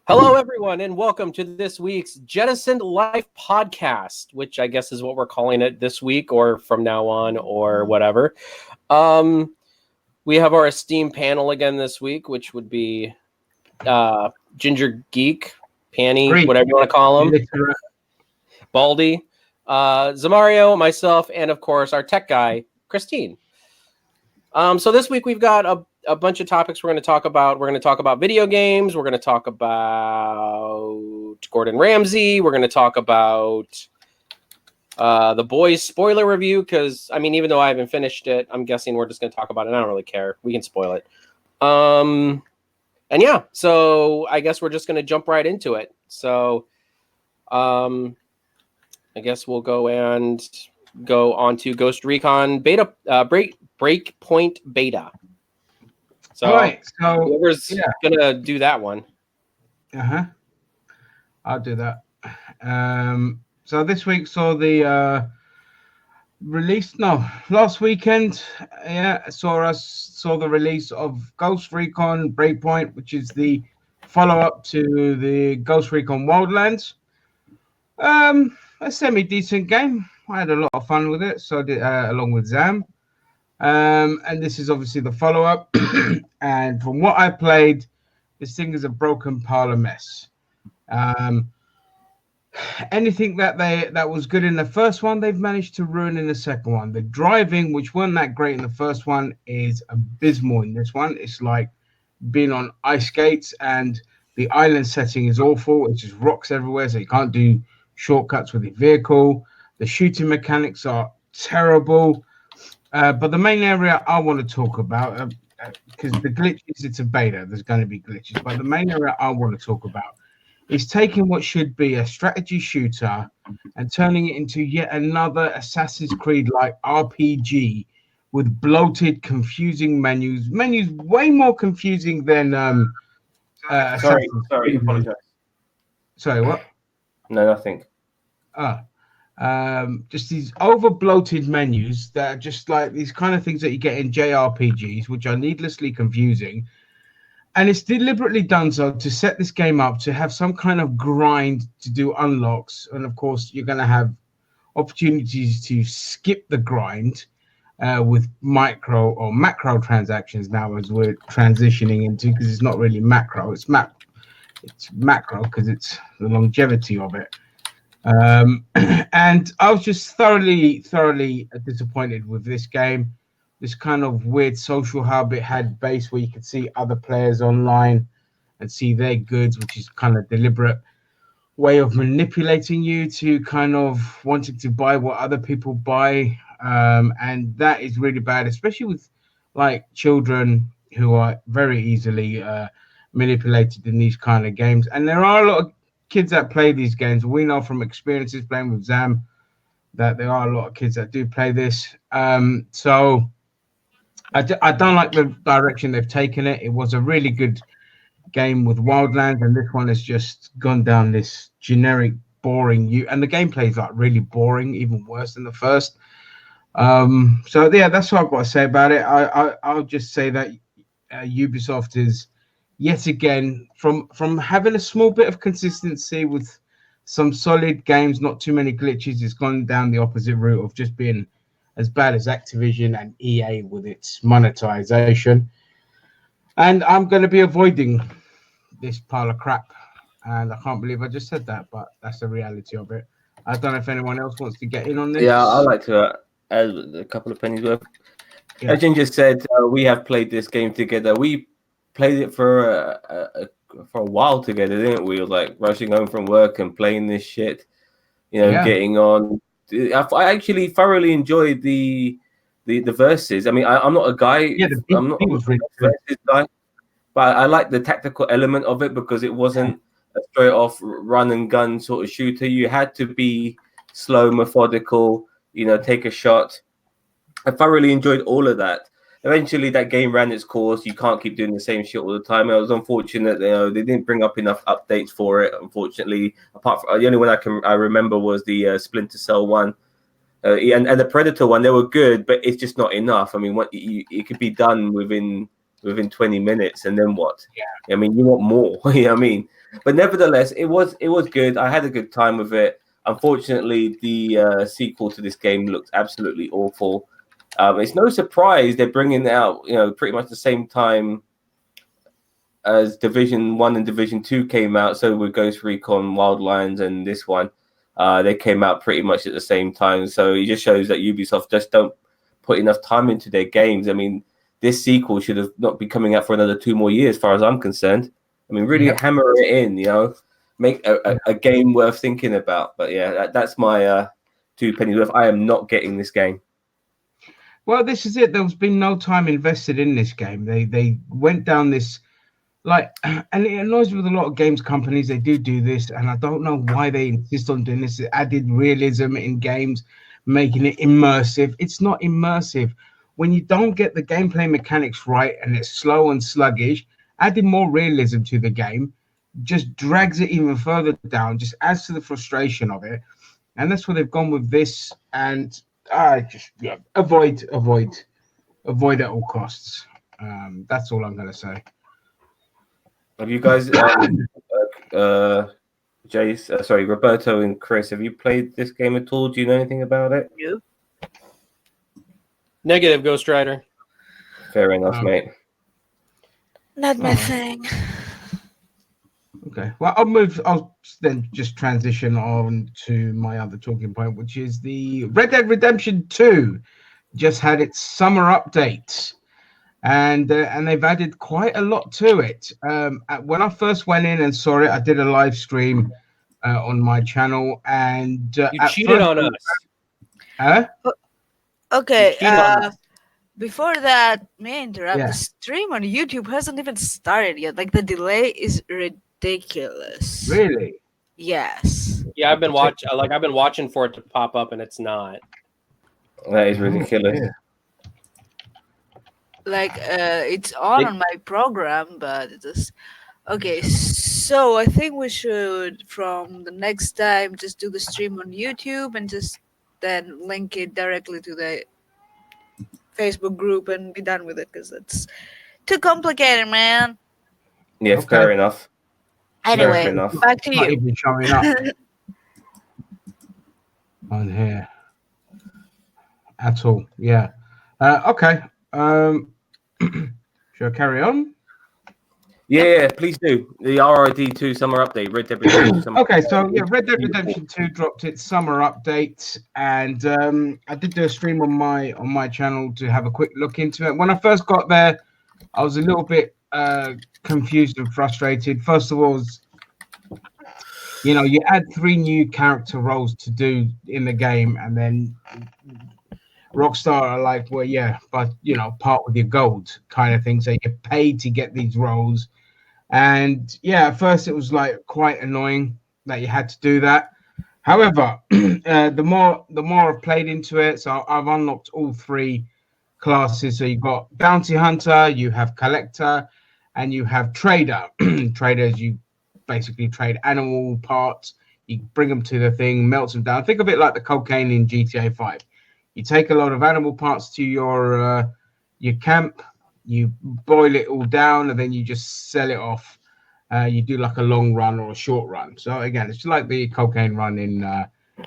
Hello, everyone, and welcome to this week's Jettisoned Lifepodcast, which I guess is what we're calling it this week or from now on or whatever. We have our esteemed panel again this week, which would be Ginger Geek, Panny, Greek. whatever you want to call him, Baldy, Zamario, myself, and of course our tech guy, Christine. So this week we've got a bunch of topics we're going to talk about. We're going to talk about video games. We're going to talk about Gordon Ramsay. We're going to talk about The Boys spoiler review because, I mean, even though I haven't finished it, I'm guessing we're just going to talk about it. I don't really care. We can spoil it. And yeah, so I guess we're just going to jump right into it. So I guess we'll go on to Ghost Recon beta, Breakpoint beta. So, all right, whoever's gonna do that one. I'll do that. So this week saw the release. No, last weekend, saw the release of Ghost Recon Breakpoint, which is the follow-up to the Ghost Recon Wildlands. A semi-decent game. I had a lot of fun with it, so I did along with Zam. And this is obviously the follow-up. And from what I played, this thing is a broken pile of mess. Anything that was good in the first one, they've managed to ruin in the second one. The driving, which wasn't that great in the first one, is abysmal in this one. It's like being on ice skates, and the island setting is awful. It's just rocks everywhere, so you can't do shortcuts with your vehicle. The shooting mechanics are terrible. But the main area I want to talk about, because the glitches, it's a beta, there's going to be glitches, but the main area I want to talk about is taking what should be a strategy shooter and turning it into yet another Assassin's Creed-like RPG with bloated, confusing menus. Menus way more confusing than Sorry, apologize. Sorry, what? No, nothing. Just these over bloated menus that are just like these kind of things that you get in JRPGs, which are needlessly confusing. And it's deliberately done so to set this game up to have some kind of grind to do unlocks. And of course, you're going to have opportunities to skip the grind with micro or macro transactions now, as we're transitioning into, because it's not really macro, it's macro because it's the longevity of it. And I was just thoroughly disappointed with this game. This kind of weird social hub it had base where you could see other players online and see their goods, which is kind of deliberate way of manipulating you to kind of wanting to buy what other people buy. And that is really bad, especially with like children who are very easily manipulated in these kind of games. And there are a lot of kids that play these games. We know from experiences playing with Zam that there are a lot of kids that do play this. So I don't like the direction they've taken it. It was a really good game with Wildlands, and this one has just gone down this generic, boring. And the gameplay is like really boring, even worse than the first. So yeah, that's what I've got to say about it. I'll just say that Ubisoft is yet again from having a small bit of consistency with some solid games, not too many glitches. It's gone down the opposite route of just being as bad as Activision and EA with its monetization. And I'm going to be avoiding this pile of crap. And I can't believe I just said that, but that's the reality of it. I don't know if anyone else wants to get in on this. Yeah, I'd like to add a couple of pennies worth. Yeah. As Ginger said, we have played this game together. We played it for a while together, didn't we? Like rushing home from work and playing this shit, getting on. I actually thoroughly enjoyed the verses. I mean, I'm not a guy. Yeah, I'm not a versus guy, but I like the tactical element of it because it wasn't a straight off run and gun sort of shooter. You had to be slow, methodical. Take a shot. I thoroughly enjoyed all of that. Eventually, that game ran its course. You can't keep doing the same shit all the time. It was unfortunate. They didn't bring up enough updates for it. Unfortunately, apart from the only one I remember was the Splinter Cell one, and the Predator one. They were good, but it's just not enough. I mean, it could be done within within 20 minutes, and then what? Yeah. I mean, you want more. You know what I mean? But nevertheless, it was good. I had a good time with it. Unfortunately, the sequel to this game looked absolutely awful. It's no surprise they're bringing it out, pretty much the same time as Division 1 and Division 2 came out. So with Ghost Recon, Wildlands, and this one, they came out pretty much at the same time. So it just shows that Ubisoft just don't put enough time into their games. I mean, this sequel should have not be coming out for another 2 more years, as far as I'm concerned. I mean, really hammer it in, make a game worth thinking about. But yeah, that's my 2 pennies worth. I am not getting this game. Well, this is it. There's been no time invested in this game. They went down this, and it annoys me with a lot of games companies. They do this, and I don't know why they insist on doing this. It added realism in games, making it immersive. It's not immersive. When you don't get the gameplay mechanics right and it's slow and sluggish, adding more realism to the game just drags it even further down, just adds to the frustration of it. And that's where they've gone with this. And avoid at all costs. That's all I'm going to say. Have you guys, Roberto and Chris, have you played this game at all? Do you know anything about it? You? Negative, Ghost Rider. Fair enough, mate. Not my thing. Okay. Well, I'll then just transition on to my other talking point, which is the Red Dead Redemption 2 just had its summer update. And they've added quite a lot to it. When I first went in and saw it, I did a live stream on my channel, and you cheated on us. Huh? Okay. Before that, may I interrupt? Yeah. The stream on YouTube hasn't even started yet. Like, the delay is ridiculous. Really? Yes. Yeah, I've been watching for it to pop up, and it's not. That is ridiculous. Yeah. Like, it's on my program, but it is okay. So I think we should, from the next time, just do the stream on YouTube and just then link it directly to the Facebook group and be done with it, because it's too complicated, man. Yeah, Okay. fair enough. Anyway, Fair enough. back to Not you. even showing up on here at all. Yeah. Okay. Should I carry on? Yeah, please do. The RRD2 summer update, Red Dead Redemption summer. Okay, so yeah, Red Dead Redemption 2 dropped its summer update, and I did do a stream on my channel to have a quick look into it. When I first got there, I was a little bit confused and frustrated. First of all, you add 3 new character roles to do in the game, and then Rockstar are like, well, yeah, but part with your gold kind of thing. So you're paid to get these roles. And yeah, at first it was like quite annoying that you had to do that. However, the more I've played into it, so I've unlocked all 3 classes. So you've got Bounty Hunter, you have Collector, and you have Trader. Traders, you basically trade animal parts. You bring them to the thing, melt them down. Think of it like the cocaine in GTA 5. You take a lot of animal parts to your camp, you boil it all down, and then you just sell it off. You do like a long run or a short run. So again, it's like the cocaine run in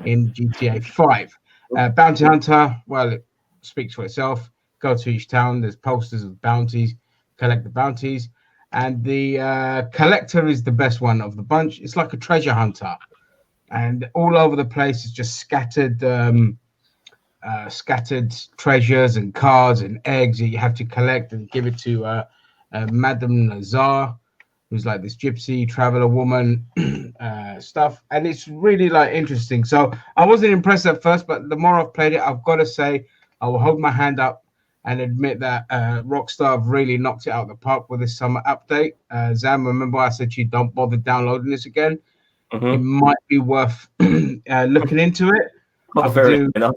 GTA 5. Bounty Hunter, well, it speaks for itself. Go to each town. There's posters of bounties. Collect the bounties. And the Collector is the best one of the bunch. It's like a treasure hunter. And all over the place is just scattered treasures and cards and eggs that you have to collect and give it to Madame Nazar, who's like this gypsy traveler woman stuff. And it's really like interesting. So I wasn't impressed at first, but the more I've played it, I've got to say I will hold my hand up and admit that Rockstar have really knocked it out of the park with this summer update. Zam, remember I said to you, don't bother downloading this again. Mm-hmm. It might be worth looking into it. Oh, fair enough.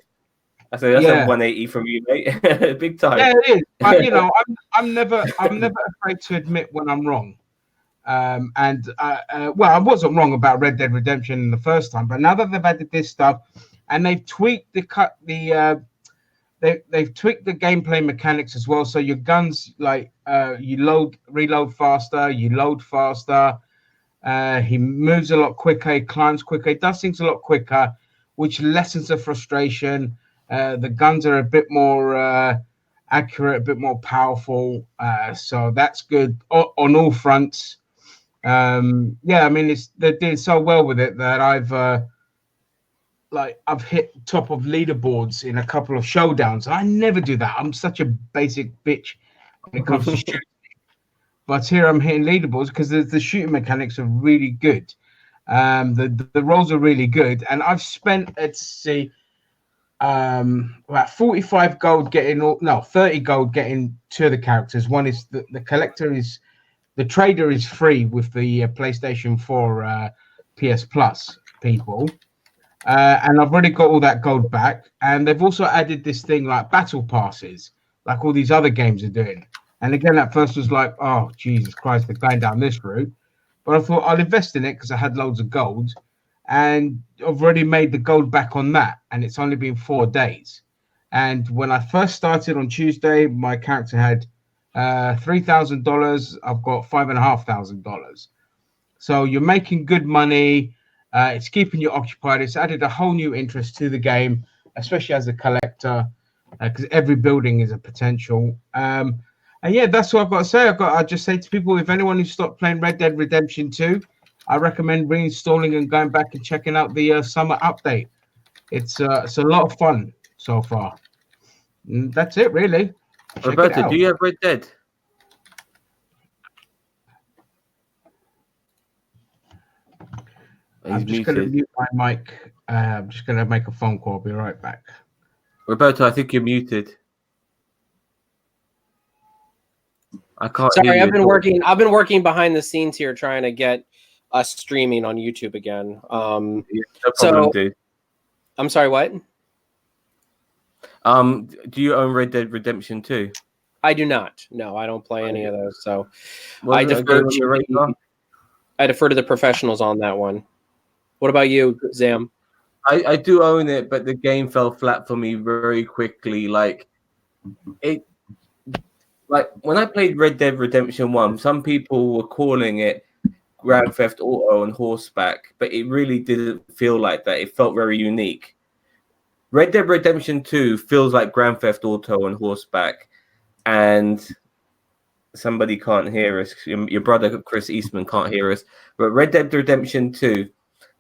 That's a 180 from you, mate. Big time. Yeah, it is. But I'm never afraid to admit when I'm wrong. Well, I wasn't wrong about Red Dead Redemption the first time, but now that they've added this stuff and they've tweaked the they've tweaked the gameplay mechanics as well. So your guns, like you reload faster, you load faster. He moves a lot quicker, he climbs quicker, he does things a lot quicker, which lessens the frustration. The guns are a bit more accurate, a bit more powerful. So that's good on all fronts. Yeah, I mean, they're doing so well with it that I've hit top of leaderboards in a couple of showdowns. I never do that. I'm such a basic bitch when it comes to shooting. But here I'm hitting leaderboards because the shooting mechanics are really good. The roles are really good, and I've spent, let's see, about 45 gold getting 30 gold getting two of the characters. One is the collector is the trader is free with the PlayStation 4 PS Plus people. And I've already got all that gold back. And they've also added this thing like battle passes, like all these other games are doing. And again, at first was like, oh, Jesus Christ, they're going down this route. But I thought I'll invest in it because I had loads of gold. And I've already made the gold back on that. And it's only been 4 days. And when I first started on Tuesday, my character had $3,000. I've got $5,500. So you're making good money. It's keeping you occupied. It's added a whole new interest to the game, especially as a collector, because every building is a potential. And yeah, that's what I've got to say. I just say to people, if anyone who stopped playing Red Dead Redemption 2, I recommend reinstalling and going back and checking out the summer update. It's a lot of fun so far. And that's it, really. Roberto, do you have Red Dead? I'm just going to mute my mic. I'm just going to make a phone call. I'll be right back. Roberto, I think you're muted. I can't. Sorry, I've been working behind the scenes here, trying to get us streaming on YouTube again. No problem, dude. I'm sorry, what? Do you own Red Dead Redemption 2? I do not. No, I don't play any of those. So I defer to the professionals on that one. What about you, Zam? I do own it, but the game fell flat for me very quickly. Like when I played Red Dead Redemption 1, some people were calling it Grand Theft Auto on horseback, but it really didn't feel like that. It felt very unique. Red Dead Redemption 2 feels like Grand Theft Auto on horseback, and somebody can't hear us. Your brother, Chris Eastman, can't hear us. But Red Dead Redemption 2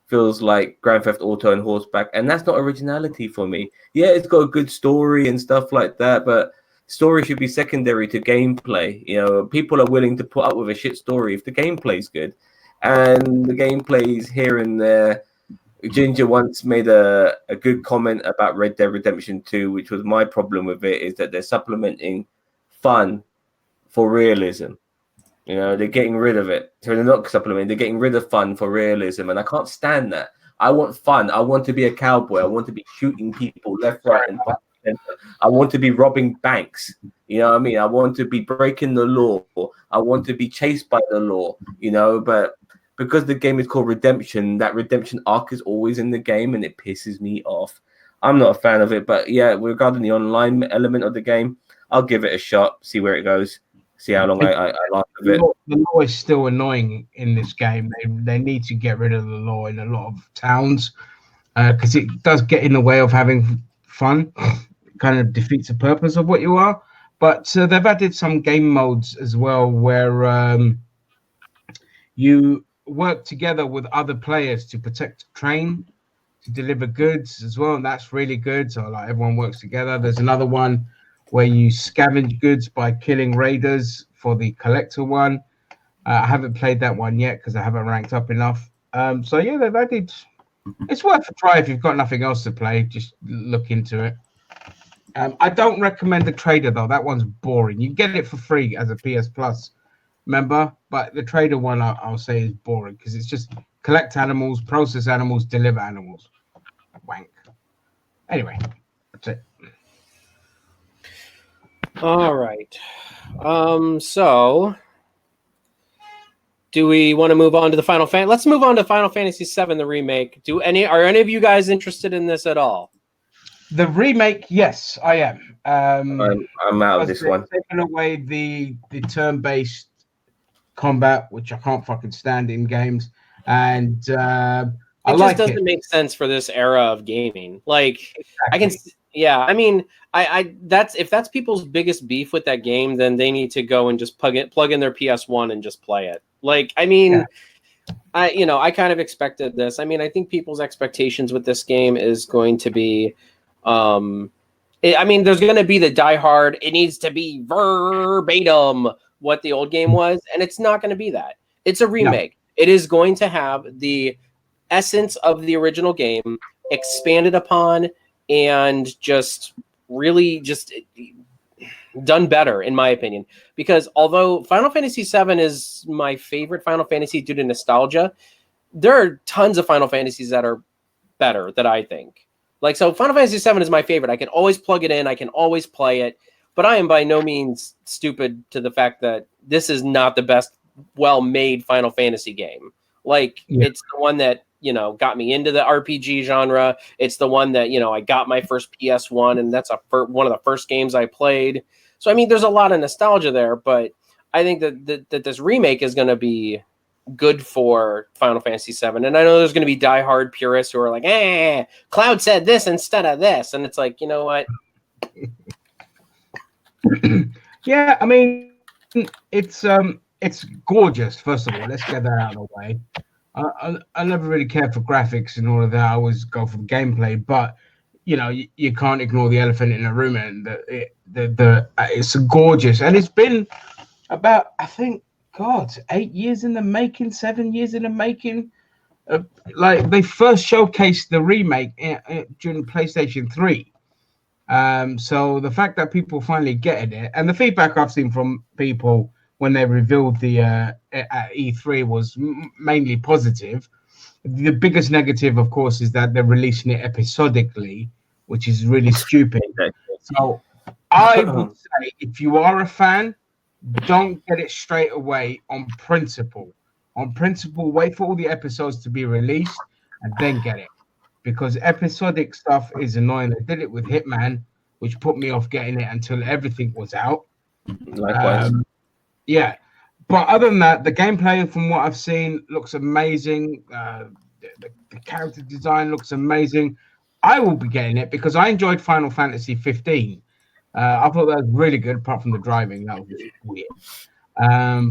feels like Grand Theft Auto on horseback, and that's not originality for me. Yeah, it's got a good story and stuff like that, but story should be secondary to gameplay. You know, people are willing to put up with a shit story if the gameplay's good, and the gameplay's here and there. Ginger once made a good comment about Red Dead Redemption 2, which was my problem with it, is that they're supplementing fun for realism. You know, they're getting rid of it. So they're not supplementing, they're getting rid of fun for realism. And I can't stand that. I want fun. I want to be a cowboy. I want to be shooting people left, right, and center. I want to be robbing banks. You know what I mean? I want to be breaking the law. I want to be chased by the law, you know, but because the game is called Redemption, that redemption arc is always in the game, and it pisses me off. I'm not a fan of it, but yeah, regarding the online element of the game, I'll give it a shot, see where it goes, see how long I like it. The law is still annoying in this game. They need to get rid of the law in a lot of towns because it does get in the way of having fun. It kind of defeats the purpose of what you are. But they've added some game modes as well where you work together with other players to protect the train, to deliver goods as well, and that's really good. So like everyone works together. There's another one where you scavenge goods by killing raiders for the collector one. I haven't played that one yet because I haven't ranked up enough. So yeah, they've added. It's worth a try if you've got nothing else to play. Just look into it. I don't recommend the trader though. That one's boring. You get it for free as a PS Plus member, but the trader one I'll say is boring because it's just collect animals, process animals, deliver animals. Wank. Anyway, that's it. All right. So do we want to move on to the Final Fantasy? Let's move on to Final Fantasy VII, the remake. Are any of you guys interested in this at all? The remake, yes, I am. I'm out of this one. Taking away the turn-based combat, which I can't fucking stand in games, and I It just like doesn't it. make sense for this era of gaming. Like, I can, Exactly. yeah. I mean, I that's if that's people's biggest beef with that game, then they need to go and just plug in their PS1 and just play it. Like, I mean, I kind of expected this. I mean, I think people's expectations with this game is going to be, I mean, there's going to be the diehard. It needs to be verbatim what the old game was, and it's not going to be that. It's a remake. No. It is going to have the essence of the original game expanded upon and just really just done better, in my opinion. Because although Final Fantasy VII is my favorite Final Fantasy due to nostalgia, there are tons of Final Fantasies that are better that I think. Like, so Final Fantasy VII is my favorite. I can always plug it in. I can always play it. But I am by no means stupid to the fact that this is not the best well-made Final Fantasy game. Like, it's the one that, got me into the RPG genre. It's the one that, I got my first PS1, and that's one of the first games I played. So, I mean, there's a lot of nostalgia there, but I think that this remake is going to be good for Final Fantasy VII. And I know there's going to be diehard purists who are like, Cloud said this instead of this. And it's like, you know what? Yeah, I mean, it's gorgeous, first of all. Let's get that out of the way. I never really cared for graphics and all of that. I always go for the gameplay, but you can't ignore the elephant in the room, and it's gorgeous, and it's been about, I think, 8 years in the making, 7 years in the making. Like, they first showcased the remake during PlayStation 3. So the fact that people finally getting it, and the feedback I've seen from people when they revealed the at E3 was mainly positive. The biggest negative, of course, is that they're releasing it episodically, which is really stupid. So I would say, if you are a fan, don't get it straight away on principle. On principle, wait for all the episodes to be released and then get it. Because episodic stuff is annoying. I did it with Hitman, which put me off getting it until everything was out. Likewise. Yeah. But other than that, the gameplay, from what I've seen, looks amazing. The character design looks amazing. I will be getting it because I enjoyed Final Fantasy 15. I thought that was really good, apart from the driving. That was weird.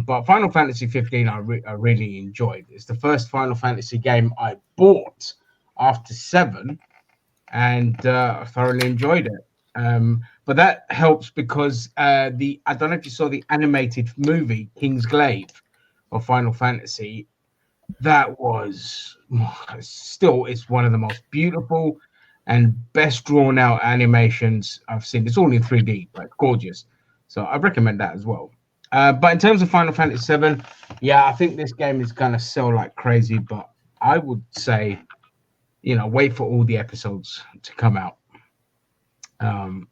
But Final Fantasy 15, I really enjoyed. It's the first Final Fantasy game I bought after 7, and I thoroughly enjoyed it. But that helps because I don't know if you saw the animated movie King's Glaive of Final Fantasy. That was still, it's one of the most beautiful and best drawn out animations I've seen. It's all in 3D, but gorgeous. So I recommend that as well. But in terms of Final Fantasy VII, yeah, I think this game is going to sell like crazy. But I would say, wait for all the episodes to come out.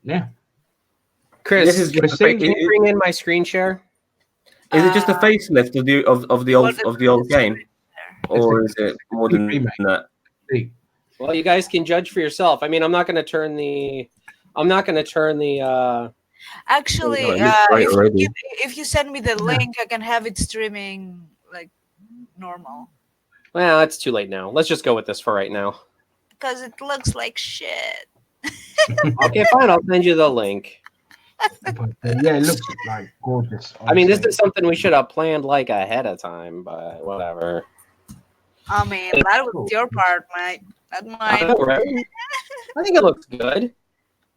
Yeah. Chris, can you bring in my screen share? Is it just a facelift of the old game, or is it more than that? Well, you guys can judge for yourself. I mean, I'm not going to turn the. Actually, if you send me the link, I can have it streaming like normal. Well, it's too late now. Let's just go with this for right now. Because it looks like shit. Okay, fine. I'll send you the link. But, yeah, it looks like gorgeous. I mean, this is something we should have planned like ahead of time, but whatever. I mean, that was your part, mate. Not mine. I know, right? I think it looks good.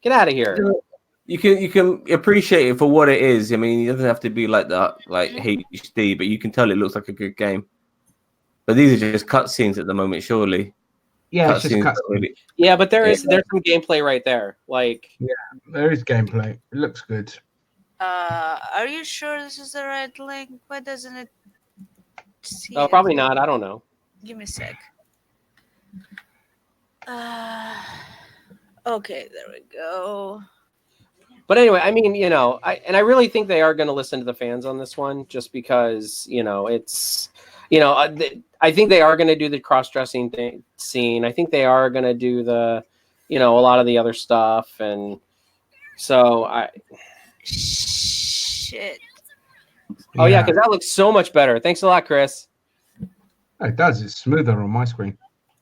Get out of here. You can appreciate it for what it is. I mean, it doesn't have to be like that, like HD, but you can tell it looks like a good game. But these are just cutscenes at the moment, surely. Yeah, it's just cutscenes. Yeah, but there's some gameplay right there. Like, yeah, there is gameplay. It looks good. Are you sure this is the right link? Why doesn't it see? Oh, probably not. I don't know. Give me a sec. Okay, there we go. But anyway, I mean, I really think they are going to listen to the fans on this one, just because, it's, I think they are going to do the cross-dressing scene. I think they are going to do the a lot of the other stuff, and so Shit. Oh yeah, because that looks so much better. Thanks a lot, Chris. It does. It's smoother on my screen.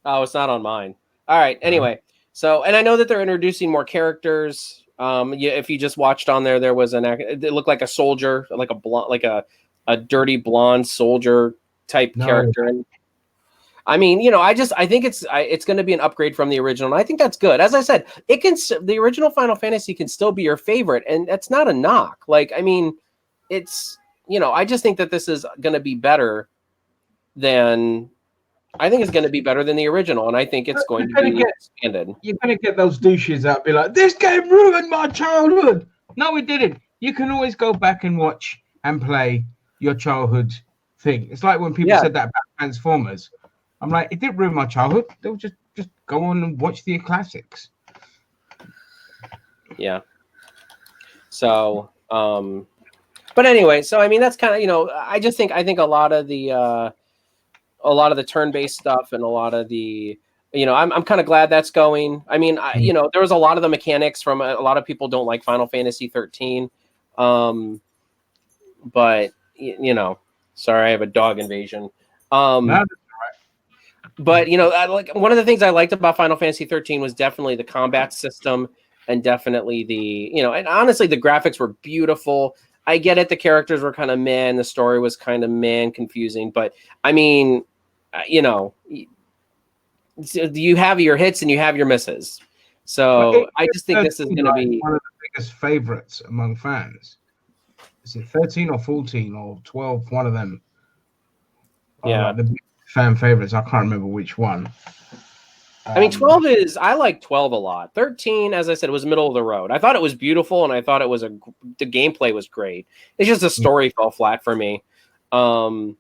Oh, it's not on mine. All right. Anyway, so and I know that they're introducing more characters. If you just watched on there was it looked like a soldier, like a blonde, like a dirty blonde soldier type character. And I mean, I think it's going to be an upgrade from the original, and I think that's good. As I said, the original Final Fantasy can still be your favorite, and that's not a knock. Like, I mean, it's I just think that this is going to be better than. I think it's going to be better than the original, and I think it's going to be expanded. You're going to get those douches out, be like, "This game ruined my childhood." No, it didn't. You can always go back and watch and play your childhood thing. It's like when people said that about Transformers. I'm like, it didn't ruin my childhood. They'll just go on and watch the classics. Yeah. So, but anyway, so I mean, that's kind of I think a lot of the turn-based stuff and a lot of the I'm kind of glad that's going. I mean, there was a lot of the mechanics from a lot of people don't like Final Fantasy 13, but sorry, I have a dog invasion. But like one of the things I liked about Final Fantasy 13 was definitely the combat system, and definitely the and honestly the graphics were beautiful. I get it, the characters were kind of meh, and the story was kind of meh and confusing, but I mean, you have your hits and you have your misses. So I just think this is going to be one of the biggest favorites among fans. Is it 13 or 14 or 12? One of them. Yeah, the fan favorites. I can't remember which one. I mean, 12 I like 12 a lot. 13, as I said, was middle of the road. I thought it was beautiful, and I thought it was the gameplay was great. It's just the story fell flat for me. 12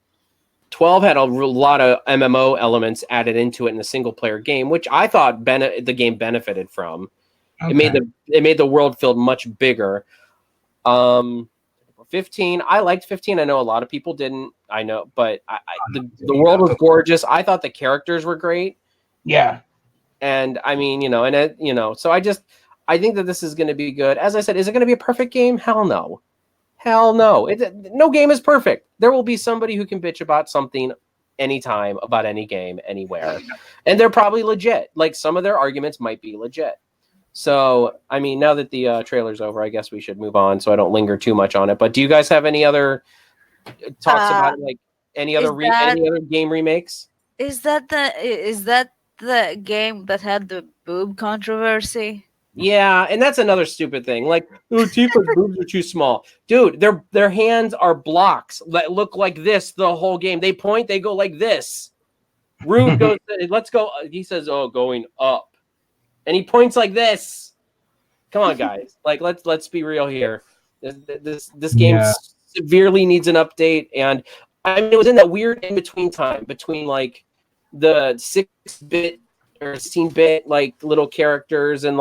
had a lot of MMO elements added into it in the single player game, which I thought the game benefited from. Okay. It made the world feel much bigger. 15, I liked 15. I know a lot of people didn't. I know, but the world was gorgeous. I thought the characters were great. Yeah. And I mean, so I think that this is going to be good. As I said, is it going to be a perfect game? Hell no. Hell no. No game is perfect. There will be somebody who can bitch about something anytime, about any game, anywhere. And they're probably legit. Like, some of their arguments might be legit. So, I mean, now that the trailer's over, I guess we should move on so I don't linger too much on it. But do you guys have any other talks about it, like any other game remakes? Is that the game that had the boob controversy? Yeah, and that's another stupid thing. Like, Tifa's boobs are too small. Dude, their hands are blocks that look like this the whole game. They point, they go like this. Rune goes, let's go. He says, "Oh, going up," and he points like this. Come on, guys. Like, let's be real here. This game severely needs an update, and I mean, it was in that weird in between time between like the 6-bit or 16-bit like little characters and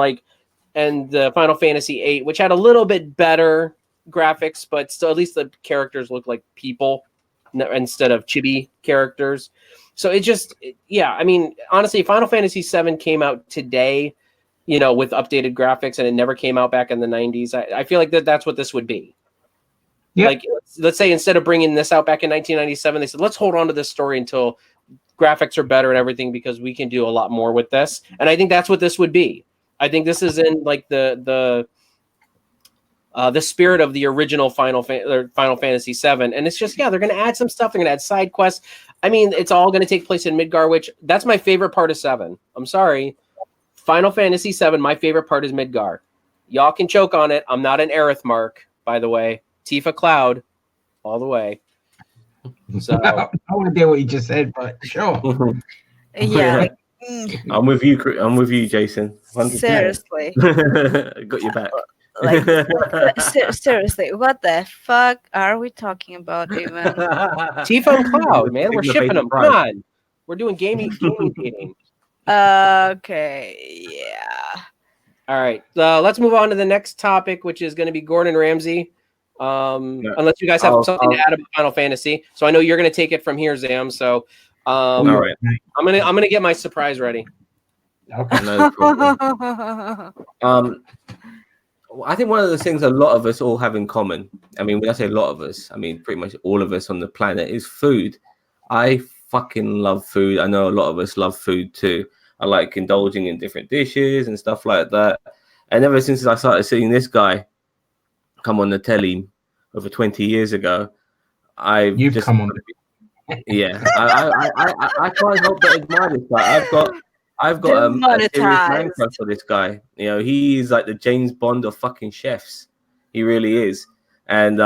the Final Fantasy VIII, which had a little bit better graphics, but still at least the characters look like people instead of chibi characters. So I mean, honestly, Final Fantasy VII came out today, with updated graphics, and it never came out back in the 90s. I feel like that's what this would be. Yep. Like, let's say instead of bringing this out back in 1997, they said, let's hold on to this story until graphics are better and everything, because we can do a lot more with this. And I think that's what this would be. I think this is in like the spirit of the original Final Fantasy VII, and it's just they're going to add some stuff. They're going to add side quests. I mean, it's all going to take place in Midgar, which that's my favorite part of 7. I'm sorry, Final Fantasy VII. My favorite part is Midgar. Y'all can choke on it. I'm not an Aerith mark, by the way. Tifa Cloud, all the way. So I want to hear what you just said, but sure. Yeah. I'm with you, Jason. 100%. Seriously. Got your back. Like, seriously, what the fuck are we talking about even? Tifa and Cloud, man. We're shipping them. Come on. We're doing gaming dating. Okay, yeah. All right. Let's move on to the next topic, which is going to be Gordon Ramsay. Unless you guys have something to add about Final Fantasy. So I know you're going to take it from here, Zam. So all right. I'm gonna get my surprise ready. Okay. No problem. I think one of the things a lot of us all have in common, I mean, when I say a lot of us, I mean pretty much all of us on the planet, is food. I fucking love food. I know a lot of us love food too. I like indulging in different dishes and stuff like that. And ever since I started seeing this guy come on the telly over 20 years ago, You've just come on. yeah, I can't help but admire this guy. I've got a serious man crush for this guy. You know, he's like the James Bond of fucking chefs. He really is. And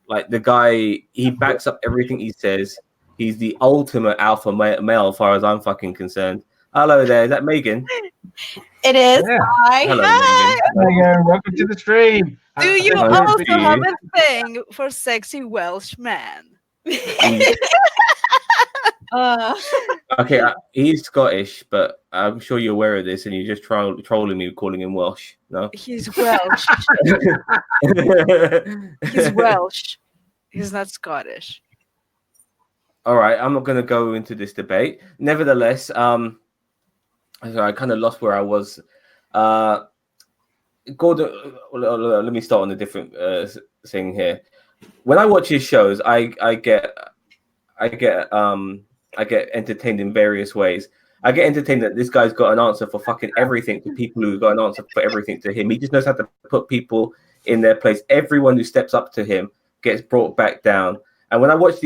like the guy, he backs up everything he says. He's the ultimate alpha male, as far as I'm fucking concerned. Hello there, is that Megan? It is. Yeah. Hi. Hello, Hi. Megan. Welcome to the stream. Do you Hello also to you. have a thing for sexy Welsh men? Okay, he's Scottish, but I'm sure you're aware of this, and you're just trolling me, calling him Welsh. No, He's Welsh. He's Welsh. He's not Scottish. All right, I'm not going to go into this debate. Nevertheless, I kind of lost where I was. Gordon, let me start on a different thing here. When I watch his shows, I get entertained in various ways. I get entertained that this guy's got an answer for fucking everything to people who've got an answer for everything to him. He just knows how to put people in their place. Everyone who steps up to him gets brought back down. And when I watch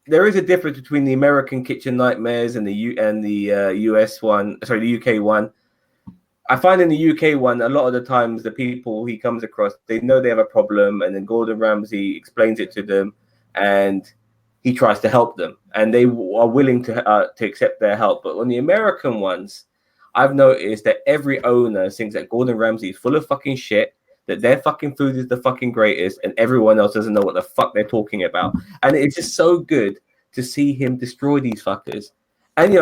there is a difference between the American Kitchen Nightmares and the US one, sorry, the UK one. I find in the UK one, a lot of the times the people he comes across, they know they have a problem, and then Gordon Ramsay explains it to them, and he tries to help them, and they are willing to accept their help. But on the American ones, I've noticed that every owner thinks that Gordon Ramsay is full of fucking shit, that their fucking food is the fucking greatest, and everyone else doesn't know what the fuck they're talking about. And it's just so good to see him destroy these fuckers. And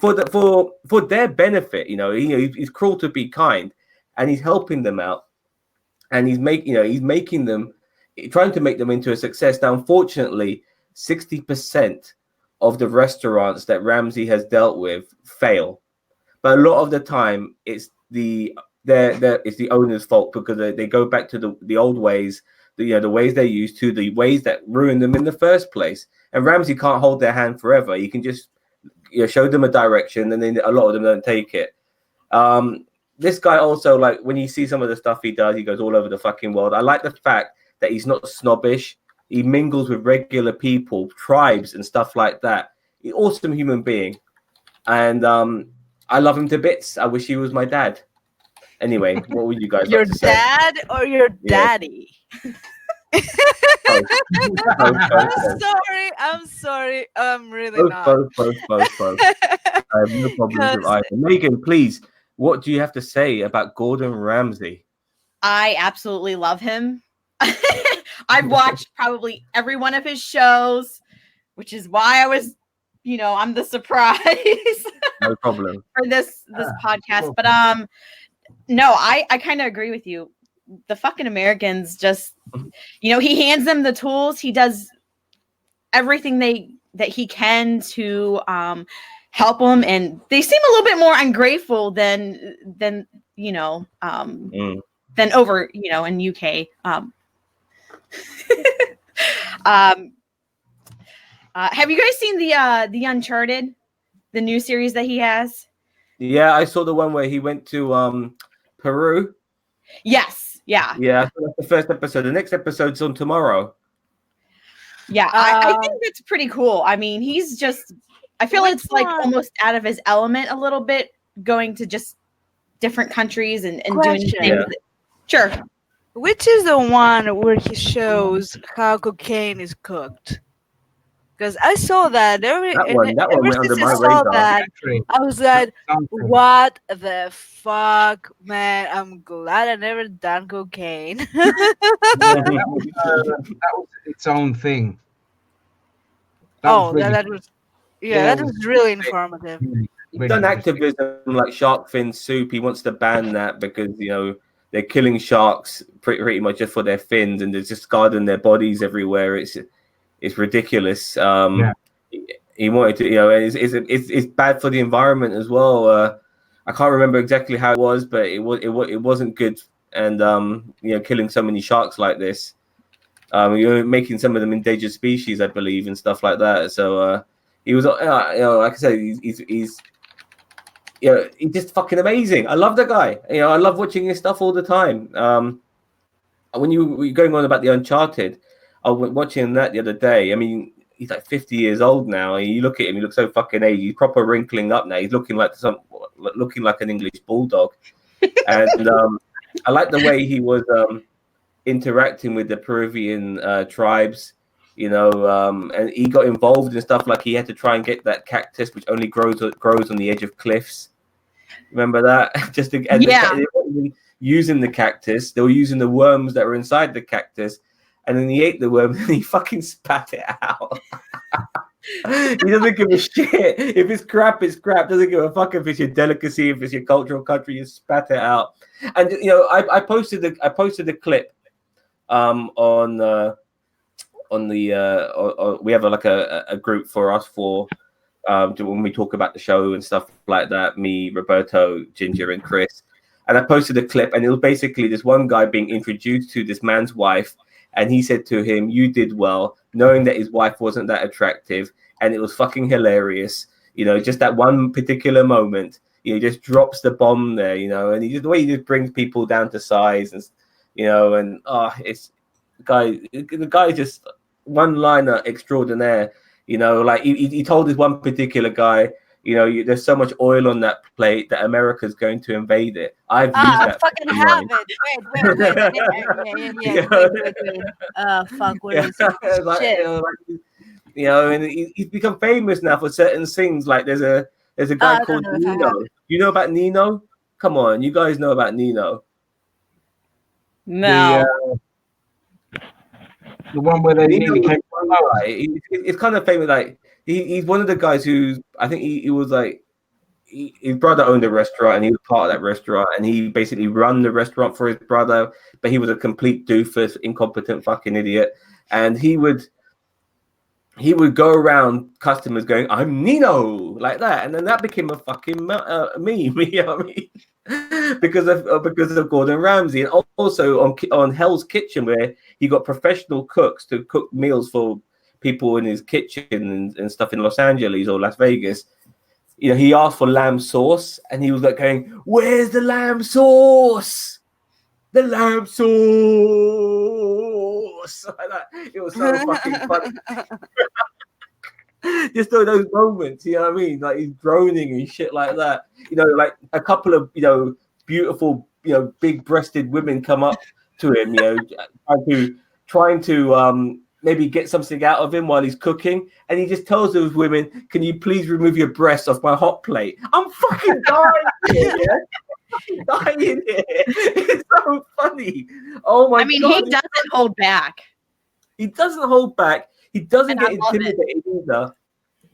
for their benefit, he's cruel to be kind, and he's helping them out, and he's making them, trying to make them into a success. Now, unfortunately, 60% of the restaurants that Ramsey has dealt with fail, but a lot of the time it's the owner's fault, because they go back to the old ways, the ways they used to, the ways that ruined them in the first place. And Ramsey can't hold their hand forever. He can just show them a direction, and then a lot of them don't take it. This guy also, like, when you see some of the stuff he does, he goes all over the fucking world. I like the fact that he's not snobbish. He mingles with regular people, tribes, and stuff like that. He's an awesome human being, and I love him to bits. I wish he was my dad. Anyway, what would you guys Your like to say? dad or your daddy? I'm sorry. I'm really not. Both. I have no problems with either. Megan, please, what do you have to say about Gordon Ramsay? I absolutely love him. I've watched probably every one of his shows, which is why I was, I'm the surprise. No problem. For this podcast. But no, I kind of agree with you. The fucking Americans just, he hands them the tools. He does everything that he can to help them, and they seem a little bit more ungrateful than over in UK. Have you guys seen the Uncharted, the new series that he has? Yeah, I saw the one where he went to Peru. Yes. Yeah. Yeah, that's the first episode. The next episode's on tomorrow. Yeah, I think that's pretty cool. I mean, he's just, I feel it's like almost out of his element a little bit, going to just different countries and doing things. Yeah. Sure. Which is the one where he shows how cocaine is cooked? Because I saw that. That one went under my radar. I was like, what the fuck, man? I'm glad I never done cocaine. that was its own thing. That was really informative. He's done activism like shark fin soup. He wants to ban that because they're killing sharks pretty much just for their fins, and they're just guarding their bodies everywhere. It's ridiculous. He wanted to, it's bad for the environment as well. I can't remember exactly how it was, but it wasn't good. And killing so many sharks like this, you're making some of them endangered species, I believe, and stuff like that. So he was, like I said, he's just fucking amazing. I love the guy. I love watching his stuff all the time. When you were going on about the Uncharted, I was watching that the other day. I mean, he's like 50 years old now, and you look at him, he looks so fucking aged. He's proper wrinkling up now. He's looking like an English bulldog. And I like the way he was interacting with the Peruvian tribes, and he got involved in stuff like he had to try and get that cactus, which only grows on the edge of cliffs. Remember that? They weren't using the cactus, they were using the worms that were inside the cactus, and then he ate the worm and he fucking spat it out. He doesn't give a shit. If it's crap, it's crap. Doesn't give a fuck if it's your delicacy, if it's your cultural country, you spat it out. And I posted the clip on we have a group for us when we talk about the show and stuff like that. Me, Roberto, Ginger, and Chris. And I posted a clip, and it was basically this one guy being introduced to this man's wife, and he said to him, "You did well," knowing that his wife wasn't that attractive, and it was fucking hilarious. Just that one particular moment, just drops the bomb there, and the way he just brings people down to size, and it's the guy just one-liner extraordinaire. Like he told this one particular guy, there's so much oil on that plate that America's going to invade it. I've used that. I fucking have it. Wait. Oh, fuck. What is this? Like, Shit. And he's become famous now for certain things. Like there's a guy called Nino. You know about Nino? Come on, you guys know about Nino. No. The one where they Nino came it's kind of famous. Like he's one of the guys who I think he was like his brother owned a restaurant and he was part of that restaurant, and he basically run the restaurant for his brother, but he was a complete doofus, incompetent fucking idiot, and he would go around customers going, "I'm Nino," like that, and then that became a fucking meme. You know what I mean? because of Gordon Ramsay, and also on Hell's Kitchen, where he got professional cooks to cook meals for people in his kitchen and stuff in Los Angeles or Las Vegas. He asked for lamb sauce, and he was like going, "Where's the lamb sauce? The lamb sauce!" Like that. It was so fucking funny. Just those moments, you know what I mean? Like he's groaning and shit like that. Like a couple of beautiful, big-breasted women come up to him, trying to maybe get something out of him while he's cooking, and he just tells those women, "Can you please remove your breasts off my hot plate?" I'm fucking dying here. Dying here. It's so funny. Oh my god! He doesn't hold back. He doesn't hold back. He doesn't get intimidated either.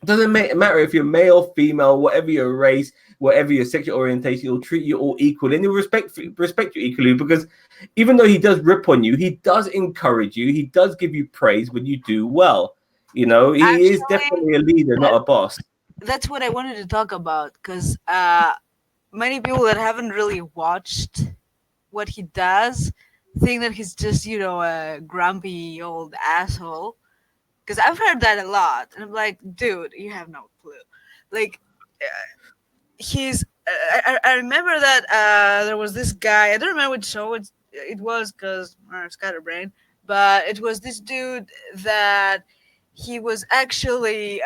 Doesn't matter if you're male, female, whatever your race, whatever your sexual orientation, he'll treat you all equally, and he'll respect you equally, because even though he does rip on you, he does encourage you. He does give you praise when you do well. He is definitely a leader, not a boss. That's what I wanted to talk about, because many people that haven't really watched what he does think that he's just, a grumpy old asshole. Because I've heard that a lot, and I'm like, dude, you have no clue. Like, he's. I remember that there was this guy. I don't remember which show it was, because scatterbrain. But it was this dude that he was actually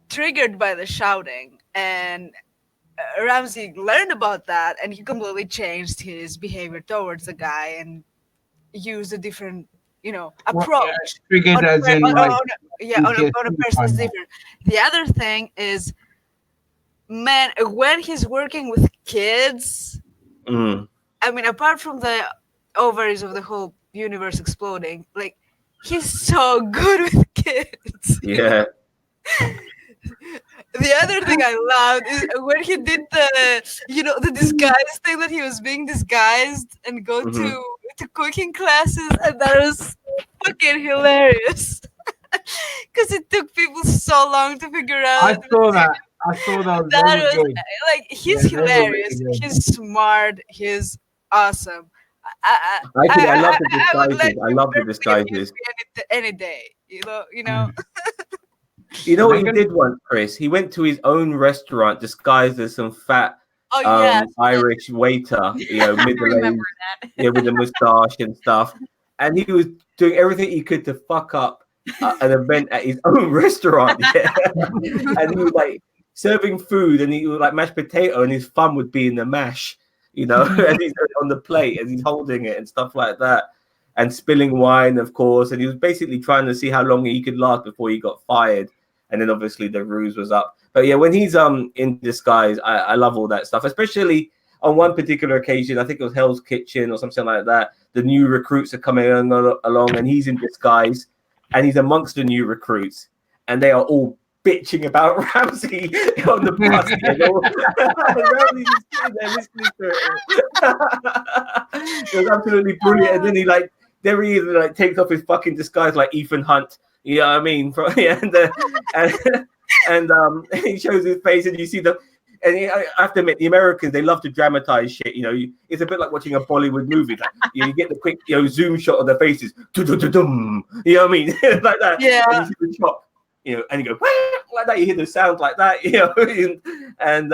triggered by the shouting, and Ramsey learned about that, and he completely changed his behavior towards the guy and used a different, approach. Triggered as in on a person's different. The other thing is, man, when he's working with kids, I mean, apart from the ovaries of the whole universe exploding, like, he's so good with kids. Yeah. The other thing I loved is when he did the disguise thing, that he was being disguised and go to cooking classes, and that was fucking hilarious. Because it took people so long to figure out. I saw that. I saw those. They That were was good. like he's Yeah, they were hilarious. really good. He's smart. He's awesome. I Actually, I love the I would let disguises. I him love the birthday gift disguises. me any day. You know. You know what he Megan? did once, Chris? He went to his own restaurant disguised as some fat Oh yes. Irish waiter, middle-aged, remember that. with a moustache and stuff. And he was doing everything he could to fuck up an event at his own restaurant. Yeah. And he was like serving food, and he was like mashed potato, and his thumb would be in the mash, and he's on the plate as he's holding it and stuff like that, and spilling wine, of course. And he was basically trying to see how long he could last before he got fired. And then obviously the ruse was up. But yeah, when he's in disguise, I love all that stuff, especially on one particular occasion. I think it was Hell's Kitchen or something like that. The new recruits are coming along, and he's in disguise, and he's amongst the new recruits, and they are all bitching about Ramsey on the bus. Ramsey's just sitting there listening to it. It was absolutely brilliant. And then he takes off his fucking disguise like Ethan Hunt. You know what I mean? And he shows his face, and you see I have to admit, the Americans, they love to dramatize shit. It's a bit like watching a Bollywood movie. Like, you get the quick zoom shot of their faces. You know what I mean? Like that. Yeah. And you see the shot, and you go like that. You hear the sound like that, and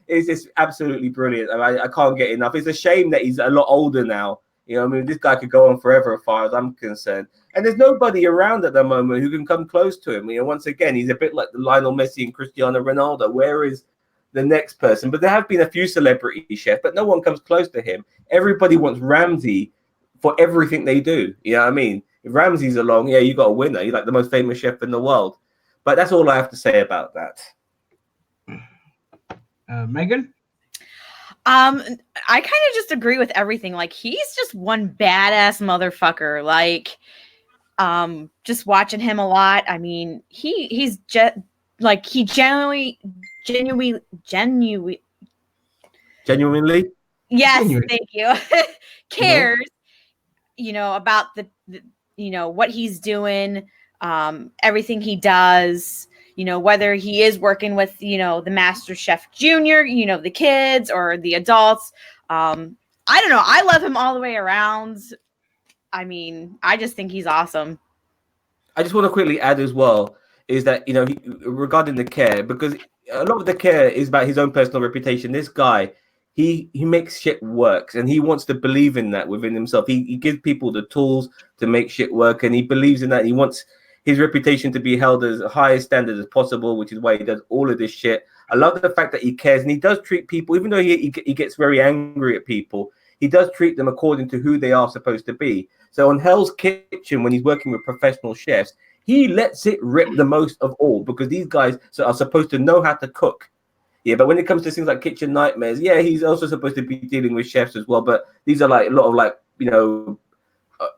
it's just absolutely brilliant. I can't get enough. It's a shame that he's a lot older now. This guy could go on forever as far as I'm concerned. And there's nobody around at the moment who can come close to him. Once again, he's a bit like the Lionel Messi and Cristiano Ronaldo. Where is the next person? But there have been a few celebrity chefs, but no one comes close to him. Everybody wants Ramsey for everything they do. You know what I mean? If Ramsey's along, yeah, you got a winner. You're like the most famous chef in the world. But that's all I have to say about that. Megan? I kind of just agree with everything. Like, he's just one badass motherfucker. Like, just watching him a lot. I mean, he genuinely. Genuinely? Yes, Genuine. thank you. Cares, about the what he's doing, everything he does, whether he is working with, the Master Chef Junior, the kids or the adults. I don't know. I love him all the way around. I mean, I just think he's awesome. I just want to quickly add as well is that, regarding the care, because a lot of the care is about his own personal reputation. This guy, he makes shit work, and he wants to believe in that within himself. He gives people the tools to make shit work, and he believes in that. He wants his reputation to be held as high a standard as possible, which is why he does all of this shit. I love the fact that he cares, and he does treat people, even though he gets very angry at people, he does treat them according to who they are supposed to be. So on Hell's Kitchen, when he's working with professional chefs, he lets it rip the most of all, because these guys are supposed to know how to cook. Yeah, but when it comes to things like Kitchen Nightmares, yeah, he's also supposed to be dealing with chefs as well. But these are like a lot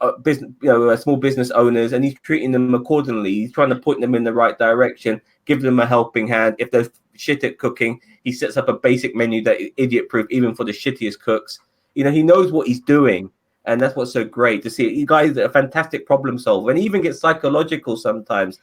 of business, small business owners, and he's treating them accordingly. He's trying to point them in the right direction, give them a helping hand. If they're shit at cooking, he sets up a basic menu that is idiot-proof, even for the shittiest cooks. He knows what he's doing, and that's what's so great to see. You guys are a fantastic problem solver, and he even gets psychological sometimes.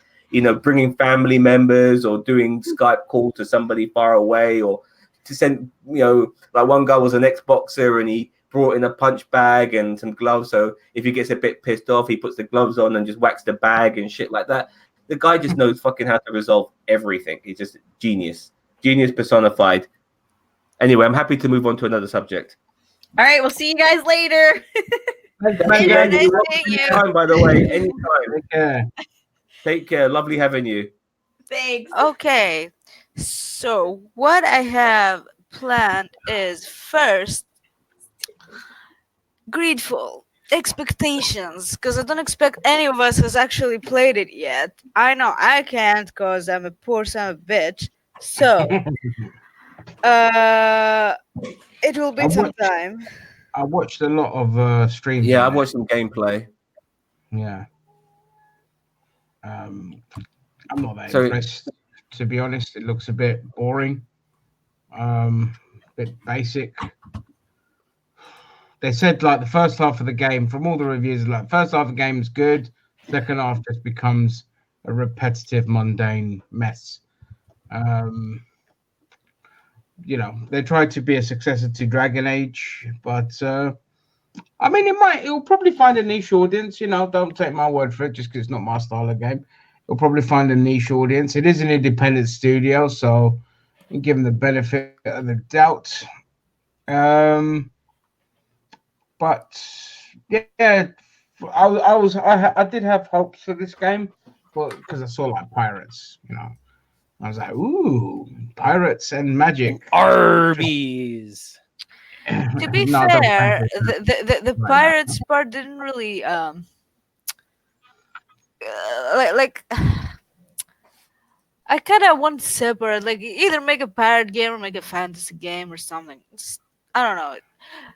Bringing family members or doing Skype call to somebody far away, or to send, like one guy was an ex-boxer and he brought in a punch bag and some gloves. So if he gets a bit pissed off, he puts the gloves on and just whacks the bag and shit like that. The guy just knows fucking how to resolve everything. He's just genius personified. Anyway, I'm happy to move on to another subject. All right, we'll see you guys later. Anytime, by the way, anytime. Take care. Take care. Lovely having you. Thanks. Okay, so what I have planned is first Greedfall Expectations, because I don't expect any of us has actually played it yet. I know I can't because I'm a poor son of a bitch. So it will be some time. I watched a lot of streams. Yeah, I've watched some gameplay. Yeah. I'm not that impressed, to be honest. It looks a bit boring, bit basic. They said like the first half of the game, from all the reviews, like first half of the game is good, second half just becomes a repetitive, mundane mess. Um, they tried to be a successor to Dragon Age, but I mean, it'll probably find a niche audience. Don't take my word for it just because it's not my style of game. It'll probably find a niche audience. It is an independent studio, so give them the benefit of the doubt. But yeah, I did have hopes for this game, but because I saw like pirates, I was like, ooh, pirates and magic. Arby's. To be No, don't fair, fancy that. the Right. pirates part didn't really like I kind of want separate, like either make a pirate game or make a fantasy game or something. I don't know.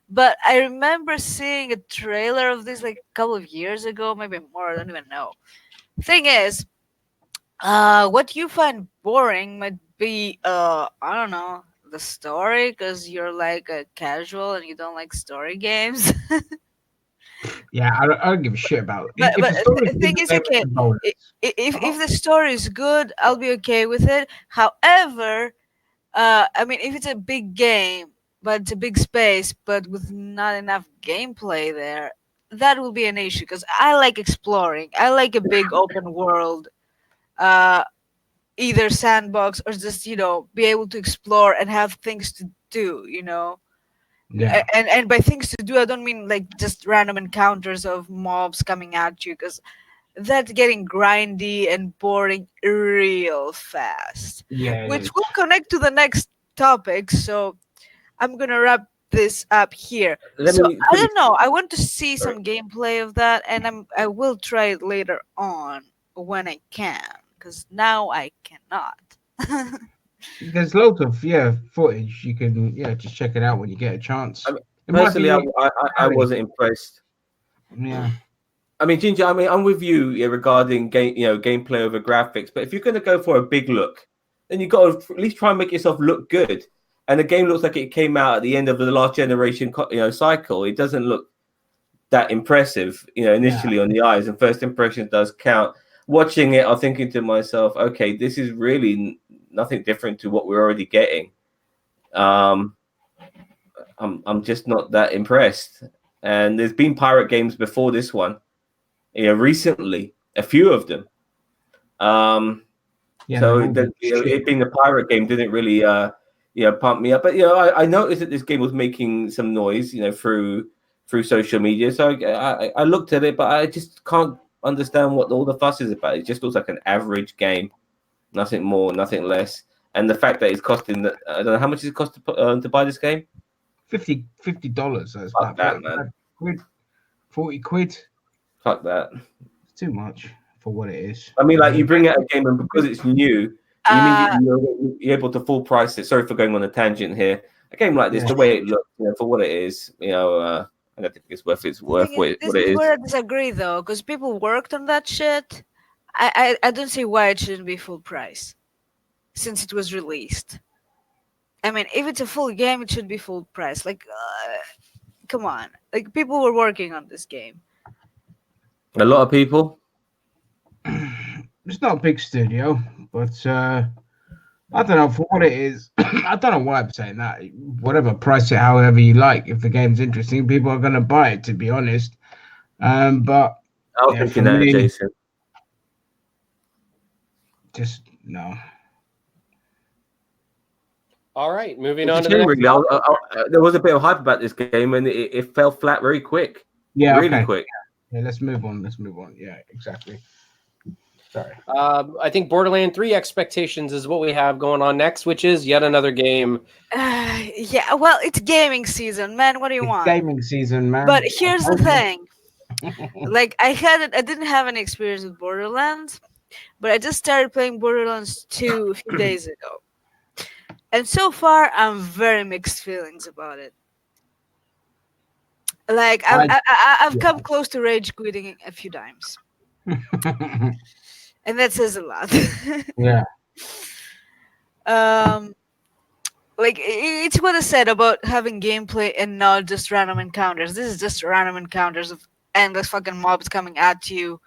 But I remember seeing a trailer of this like a couple of years ago, maybe more. I don't even know. Thing is, what you find boring might be I don't know, the story, because you're like a casual and you don't like story games. Yeah, I don't give a shit about it. But If the story the is thing good, is, then okay, it's a bonus. if the story is good, I'll be okay with it. However, I mean, if it's a big game, but it's a big space, but with not enough gameplay there, that will be an issue. Because I like exploring. I like a big open world, uh, either sandbox or just be able to explore and have things to do. Yeah, And by things to do, I don't mean like just random encounters of mobs coming at you, because that's getting grindy and boring real fast. yeah, it Which is. will connect to the next topic. So I'm gonna wrap this up here. Let So me I quickly. don't know. I want to see Sorry. some gameplay of that, and I will try it later on when I can, because now I cannot. There's loads of footage. You can just check it out when you get a chance. I mean, It might be personally, your I alley. wasn't impressed. Yeah, I mean, Ginger, I mean, I'm with you regarding gameplay over graphics. But if you're going to go for a big look, then you got to at least try and make yourself look good. And the game looks like it came out at the end of the last generation, cycle. It doesn't look that impressive, initially on the eyes. And first impression does count. Watching it, I'm thinking to myself, okay, this is really nothing different to what we're already getting. I'm just not that impressed. And there's been pirate games before this one. Recently, a few of them. So it being a pirate game didn't really, pump me up. But I noticed that this game was making some noise, through social media. So I looked at it, but I just can't understand what all the fuss is about. It just looks like an average game, nothing more, nothing less. And the fact that it's costing, I don't know how much it cost to buy this game. $50. That's Fuck about that, 40 man. quid. 40 quid. Fuck that. It's too much for what it is. I mean, like you bring out a game, and because it's new, Uh, you're able to full price it. Sorry for going on a tangent here. A game like this, Yeah. the way it looks, for what it is, I don't think it's worth this what it is is. where I disagree, though, because people worked on that shit. I don't see why it shouldn't be full price since it was released. I mean, if it's a full game, it should be full price. Like, come on. Like, people were working on this game. A lot of people. It's not a big studio, but I don't know for what it is. I don't know why I'm saying that. Whatever, price it however you like. If the game's interesting, people are going to buy it. To be honest, but I was Yeah, thinking for that, me- Jason. just no. All right, moving It's on a to the shame, next. really. There was a bit of hype about this game, and it fell flat very quick. Yeah, Really okay. quick. Yeah, let's move on. Yeah, exactly. Sorry. I think Borderlands 3 Expectations is what we have going on next, which is yet another game. Yeah, well, it's gaming season, man. What do you It's want? gaming season, man. But here's the I told you. thing. Like, I didn't have any experience with Borderlands, but I just started playing Borderlands 2 a few days ago. And so far, I'm very mixed feelings about it. Like, I've come close to rage quitting a few times. And that says a lot. Yeah. Like, it's what I said about having gameplay and not just random encounters. This is just random encounters of endless fucking mobs coming at you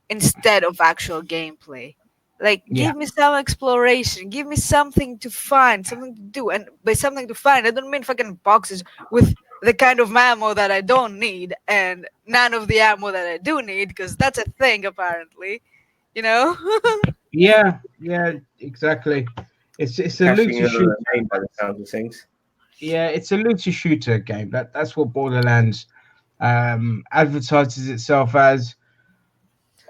instead of actual gameplay. Like, Yeah. give me some exploration. Give me something to find, something to do. And by something to find, I don't mean fucking boxes with the kind of ammo that I don't need and none of the ammo that I do need, because that's a thing apparently. You know? Yeah, exactly. It's a Cashing looter in on shooter. the name by the sounds of things. Yeah, it's a looter shooter game. That's what Borderlands advertises itself as.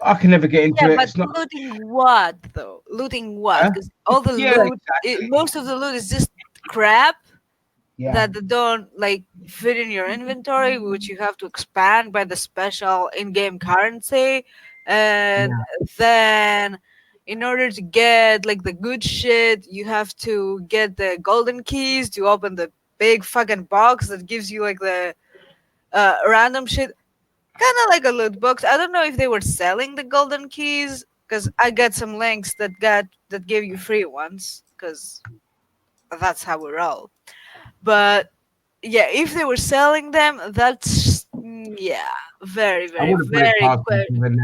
I can never get into Yeah, it. but It's not. looting what though? Looting what? Huh? Because all the Yeah, loot, exactly. most of the loot is just crap Yeah, that don't like fit in your inventory, which you have to expand by the special in-game currency, and then in order to get like the good shit, you have to get the golden keys to open the big fucking box that gives you like the random shit, kind of like a loot box. I don't know if they were selling the golden keys because I got some links that gave you free ones because that's how we roll. But yeah, if they were selling them, that's yeah, very, I very, would have put it very, past them given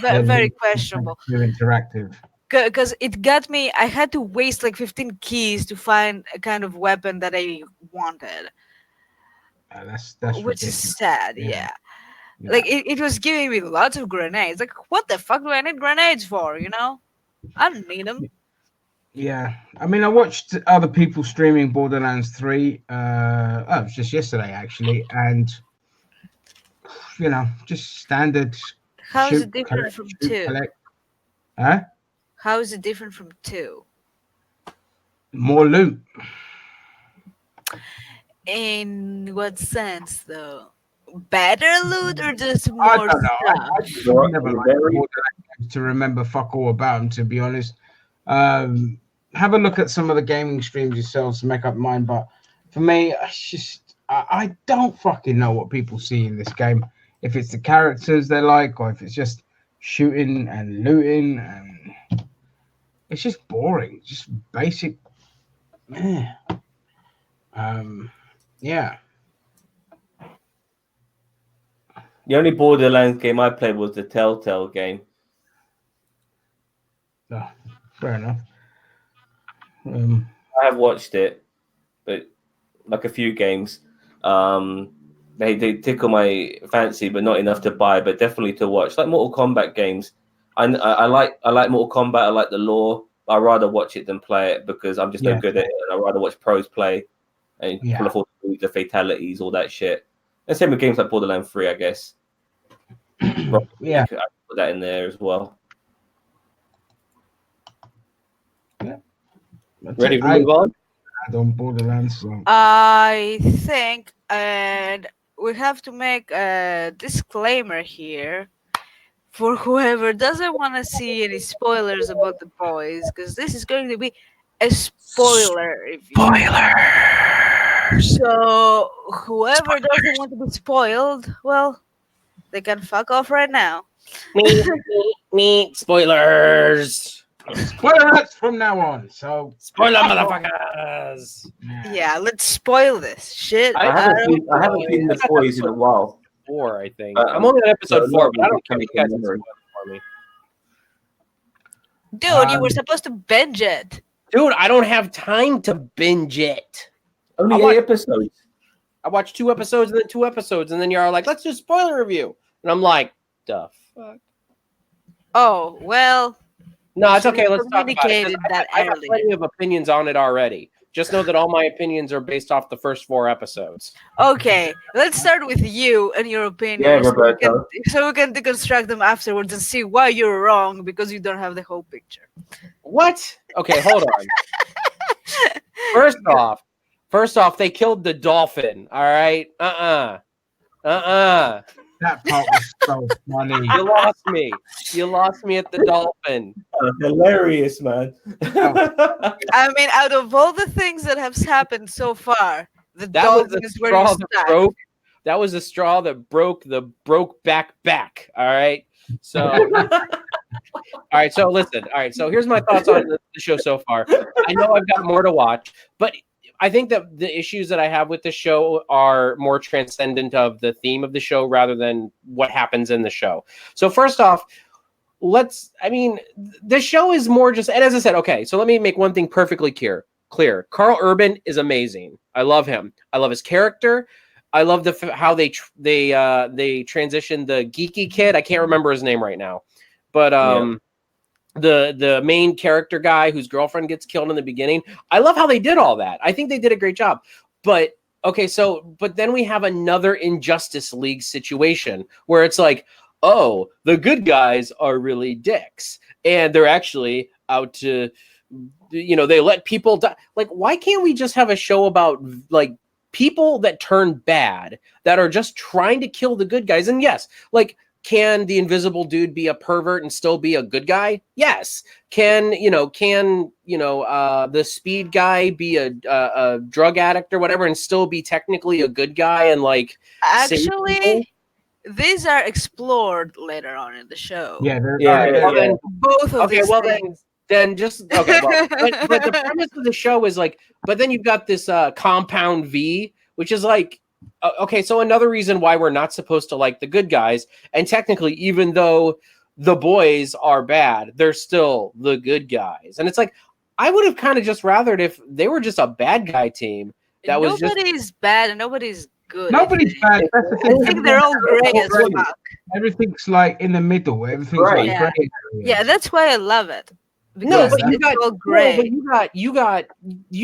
their very link questionable. to interactive. Because it got me. I had to waste like 15 keys to find a kind of weapon that I wanted, That's which is ridiculous. sad. Yeah. Like it was giving me lots of grenades. Like, what the fuck do I need grenades for? You know, I don't need them. Yeah, I mean, I watched other people streaming Borderlands 3. It was just yesterday actually, and just standard How is it shoot, different collect, from shoot, two? collect. Huh? How is it different from two? More loot. In what sense, though? Better loot or just I more don't know. stuff? I just never liked Borderlands games to remember fuck all about them, to be honest. Have a look at some of the gaming streams yourselves to make up mine. But for me, it's just I don't fucking know what people see in this game. If it's the characters they like, or if it's just shooting and looting, and it's just boring, just basic. Yeah. The only Borderlands game I played was the Telltale game. Oh, fair enough. I have watched it, but like a few games, they tickle my fancy, but not enough to buy, but definitely to watch. Like Mortal Kombat games, I like Mortal Kombat. I like the lore. But I'd rather watch it than play it because I'm just no good at it. And I'd rather watch pros play and pull off all the fatalities, all that shit. And same with games like Borderlands 3, I guess. Yeah, I put that in there as well. Yeah. Ready to move on? On Borderlands. So. I think, and we have to make a disclaimer here for whoever doesn't want to see any spoilers about the boys, because this is going to be a spoiler review. So whoever doesn't want to be spoiled, well, they can fuck off right now. Me. Spoilers. Spoiler alerts from now on. So Spoiler, motherfuckers. Yeah, let's spoil this shit. I haven't seen the boys in a while. 4, I think. I'm only on episode 4, but I don't care if you guys can spoil it for me. Dude, you were supposed to binge it. Dude, I don't have time to binge it. Only 8 episodes. I watched 2 episodes and then 2 episodes, and then you're all like, let's do a spoiler review. And I'm like, the fuck? Oh, well. No, it's okay. Let's talk about it. Communicated that I got early. plenty of opinions on it already. Just know that all my opinions are based off the first 4 episodes. Okay, let's start with you and your opinions. Yeah, Roberto. So we can deconstruct them afterwards and see why you're wrong because you don't have the whole picture. What? Okay, hold on. First off, they killed the dolphin. All right. that part was so funny. You lost me at the dolphin. Hilarious, man. I mean, out of all the things that have happened so far, the That was dolphin the is where you straw that stuck. broke. That was the straw that broke the broke back. All right. So, all right. So listen. All right. So here's my thoughts on the show so far. I know I've got more to watch, but I think that the issues that I have with the show are more transcendent of the theme of the show rather than what happens in the show. So first off, the show is more just, and as I said, okay, so let me make one thing perfectly clear. Carl Urban is amazing. I love him. I love his character. I love how they transitioned the geeky kid. I can't remember his name right now, but the main character guy whose girlfriend gets killed in the beginning. I love how they did all that. I think they did a great job. But okay, but then we have another Injustice League situation where it's like, oh, the good guys are really dicks, and they're actually out to, they let people die. Like, why can't we just have a show about like people that turn bad, that are just trying to kill the good guys? And yes, like, can the invisible dude be a pervert and still be a good guy? Yes. Can the speed guy be a drug addict or whatever and still be technically a good guy and like actually these are explored later on in the show. Both of these things. Then just okay. Well, but the premise of the show is like, but then you've got this Compound V, which is like, okay, so another reason why we're not supposed to like the good guys, and technically, even though the boys are bad, they're still the good guys, and it's like, I would have kind of just rathered if they were just a bad guy team. Nobody's bad and nobody's good. Nobody's bad. That's the thing. I think they're all gray as fuck. Everything's like in the middle. Everything's like gray. Yeah, that's why I love it. No, but you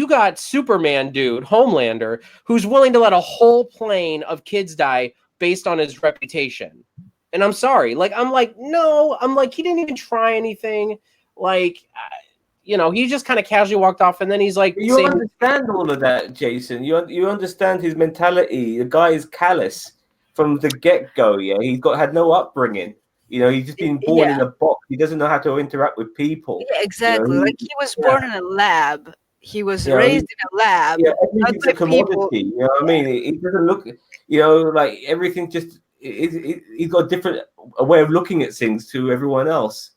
got Superman dude, Homelander, who's willing to let a whole plane of kids die based on his reputation. And I'm sorry, he didn't even try anything. Like, he just kind of casually walked off, and then he's like, you understand all of that, Jason. You understand his mentality. The guy is callous from the get-go. Yeah, had no upbringing. He's just been born in a box. He doesn't know how to interact with people. Yeah, exactly. Like, he was born in a lab. He was raised in a lab. Yeah, everything's a commodity. You know what I mean? It doesn't look, like everything just, he's got a different way of looking at things to everyone else.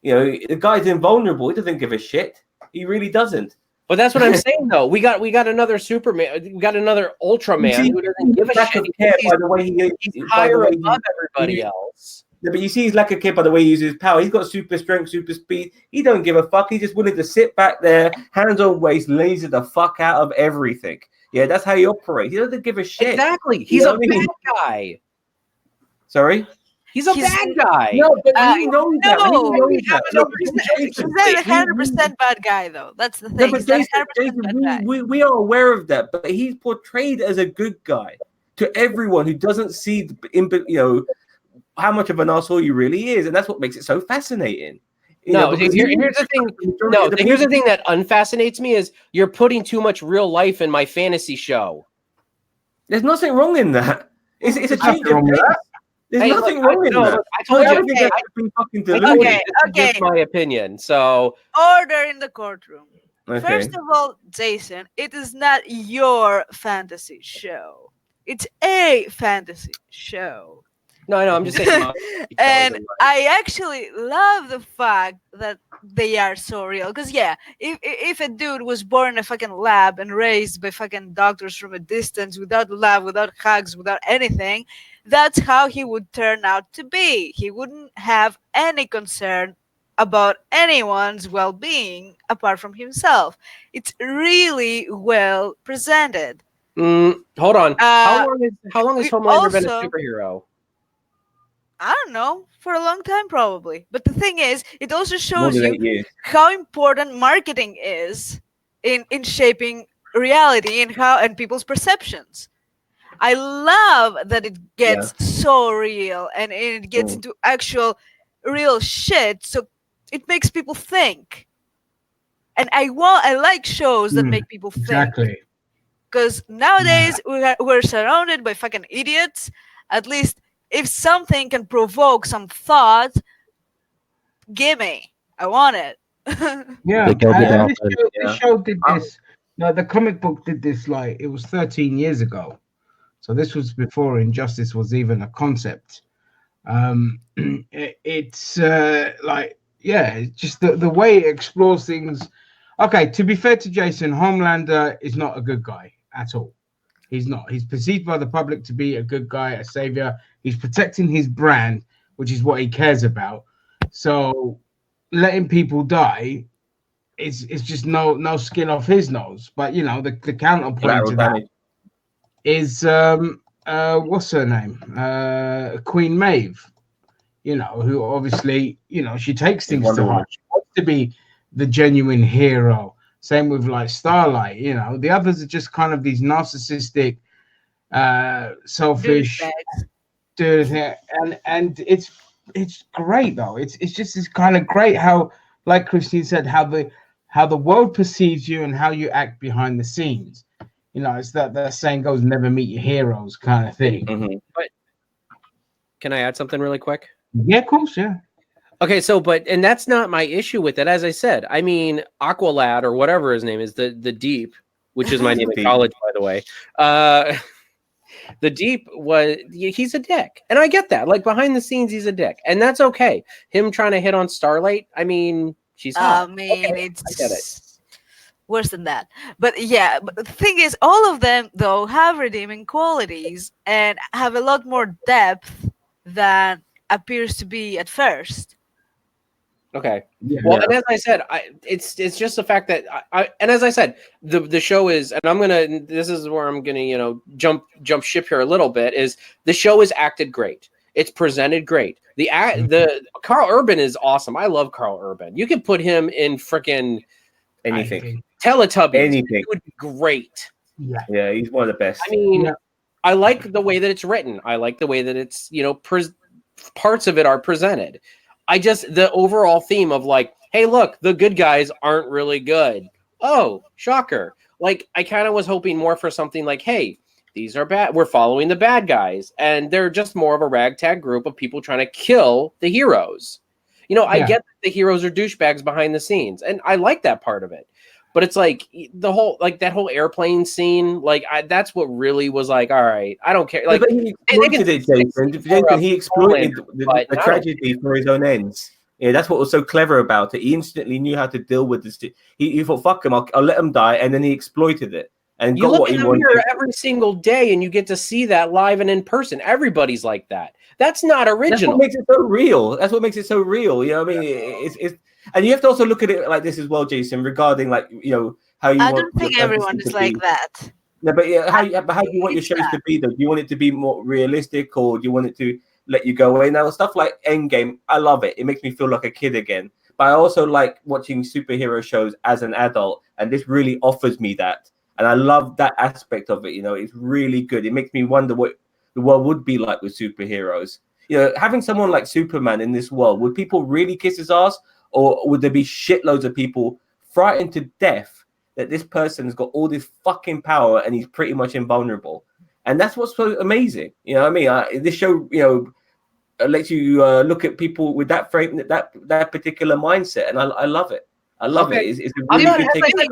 The guy's invulnerable. He doesn't give a shit. He really doesn't. But that's what I'm saying, though. We got another Superman. We got another Ultraman who doesn't give a shit. By the way he's higher above everybody else. Yeah, but you see his lack of care by the way he uses his power. He's got super strength, super speed. He don't give a fuck. He's just willing to sit back there, hands on waist, laser the fuck out of everything. Yeah, that's how he operates. He doesn't give a shit. Exactly. He's a bad guy. Sorry? He's a bad guy. No, but he knows that. He's not 100% bad guy, though. That's the thing. No, but Jason, we are aware of that, but he's portrayed as a good guy to everyone who doesn't see, how much of an asshole he really is, and that's what makes it so fascinating. Here's the thing. No, here's the thing that unfascinates me is you're putting too much real life in my fantasy show. There's nothing wrong in that. It's a change of pace. There's nothing wrong in that. I told you. That's my opinion. So order in the courtroom. Okay. First of all, Jason, it is not your fantasy show. It's a fantasy show. No, I know. I'm just saying. And I actually love the fact that they are so real. Because, if a dude was born in a fucking lab and raised by fucking doctors from a distance, without love, without hugs, without anything, that's how he would turn out to be. He wouldn't have any concern about anyone's well-being apart from himself. It's really well presented. Hold on. How long has Homelander been a superhero? I don't know, for a long time probably. But the thing is, it also shows you how important marketing is in shaping reality and people's perceptions. I love that it gets so real and it gets into actual real shit, so it makes people think. And I like shows that make people think. Exactly. Because nowadays we're surrounded by fucking idiots. At least if something can provoke some thought, gimme. I want it. This show did this. No, the comic book did this it was 13 years ago. So this was before Injustice was even a concept. It's just the way it explores things. Okay, to be fair to Jason, Homelander is not a good guy at all. He's not. He's perceived by the public to be a good guy, a savior. He's protecting his brand, which is what he cares about. So letting people die is just no skin off his nose. But you know, the counterpoint Collateral to that damage. is what's her name? Queen Maeve. You know, who obviously, you know, she takes things Wonder to Woman. heart. She wants to be the genuine hero. Same with like Starlight, you know. The others are just kind of these narcissistic, selfish Douchebags. dude, and it's great though. It's just it's kind of great how, like Christine said, how the world perceives you and how you act behind the scenes. You know, it's that saying goes, never meet your heroes kind of thing. Mhm. But can I add something really quick? Yeah, of course, yeah. Okay, so and that's not my issue with it. As I said, I mean, Aqualad or whatever his name is, the Deep, which is my name in Deep. college, by the way. The Deep he's a dick, and I get that. Like behind the scenes, he's a dick, and that's okay. Him trying to hit on Starlight, I mean, she's hot. I mean, Okay, I get it. it's worse than that. But yeah, but the thing is, all of them though have redeeming qualities and have a lot more depth than appears to be at first. Okay. Yeah. Well, and as I said, it's just the fact that and as I said, the show is, and this is where I'm gonna jump ship here a little bit. Is the show is acted great, it's presented great. The Carl Urban is awesome. I love Carl Urban. You could put him in freaking Anything. Teletubbies. Anything. It would be great. Yeah. Yeah, he's one of the best. I mean, Yeah. I like the way that it's written. I like the way that it's parts of it are presented. The overall theme of like, hey, look, the good guys aren't really good. Oh, shocker. Like, I kind of was hoping more for something like, hey, these are bad. We're following the bad guys. And they're just more of a ragtag group of people trying to kill the heroes. I get that the heroes are douchebags behind the scenes. And I like that part of it. But it's like that whole airplane scene, that's what really was like, all right, I don't care. Like, but he exploited it, Jason. Jason, he exploited the tragedy for his own ends. Yeah, that's what was so clever about it. He instantly knew how to deal with this. He thought, fuck him, I'll let him die, and then he exploited it and you got look what in he the wanted. mirror every single day, and you get to see that live and in person. Everybody's like that. That's not original. That's what makes it so real. That's what makes it so real. You know what I mean? It's and you have to also look at it like this as well, Jason, regarding how you. I don't think everyone is like that. No, but how do you want your shows to be though? Do you want it to be more realistic, or do you want it to let you go away? Now, stuff like Endgame, I love it. It makes me feel like a kid again. But I also like watching superhero shows as an adult, and this really offers me that. And I love that aspect of it. It's really good. It makes me wonder what the world would be like with superheroes. Having someone like Superman in this world, would people really kiss his ass, or would there be shitloads of people frightened to death that this person's got all this fucking power and he's pretty much invulnerable? And that's what's so amazing. You know what I mean? This show, lets you look at people with that frame, that particular mindset, and I love it. I love it. It's a really good take.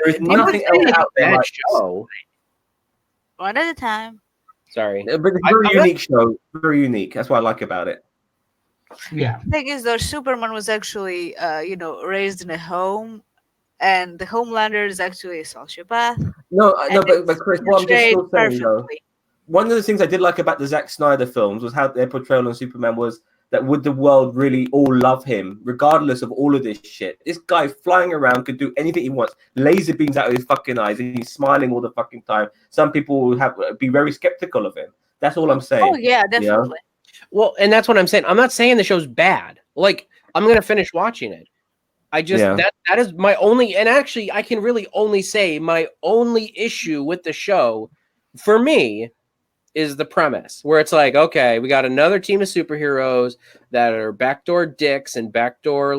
There is nothing else out there like show. One at a time. Sorry, but it's a very unique show. Very unique. That's what I like about it. Yeah. The thing is, though, Superman was actually, raised in a home, and the Homelander is actually a sociopath. No, but Chris, what I'm just still saying though, perfectly. one of the things I did like about the Zack Snyder films was how their portrayal on Superman was that would the world really all love him, regardless of all of this shit? This guy flying around could do anything he wants. Laser beams out of his fucking eyes, and he's smiling all the fucking time. Some people will be very skeptical of him. That's all I'm saying. Oh yeah, definitely. Well, and that's what I'm saying. I'm not saying the show's bad. Like, I'm gonna finish watching it. I just that is my only, and actually I can really only say my only issue with the show for me is the premise, where it's like, okay, we got another team of superheroes that are backdoor dicks and backdoor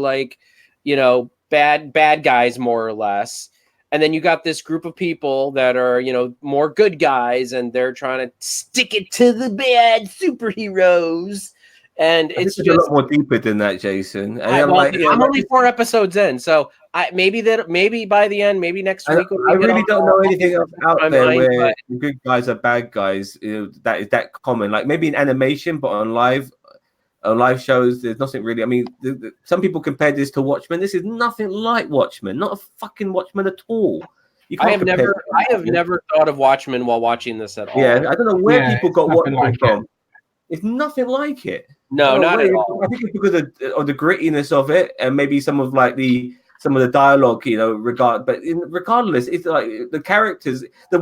bad guys, more or less. And then you got this group of people that are, more good guys, and they're trying to stick it to the bad superheroes. And it's just a lot more deeper than that, Jason. And I'm only 4 episodes in, so maybe by the end, maybe next week. I really don't know anything else out there where the good guys are bad guys. That is that common. Like maybe in animation, but on live shows, there's nothing really. I mean, some people compare this to Watchmen. This is nothing like Watchmen. Not a fucking Watchmen at all. I have never thought of Watchmen while watching this at all. Yeah, I don't know where people got Watchmen from. It's nothing like it. No, not at all. I think it's because of the grittiness of it, and maybe some of the dialogue, regardless, it's like the characters, the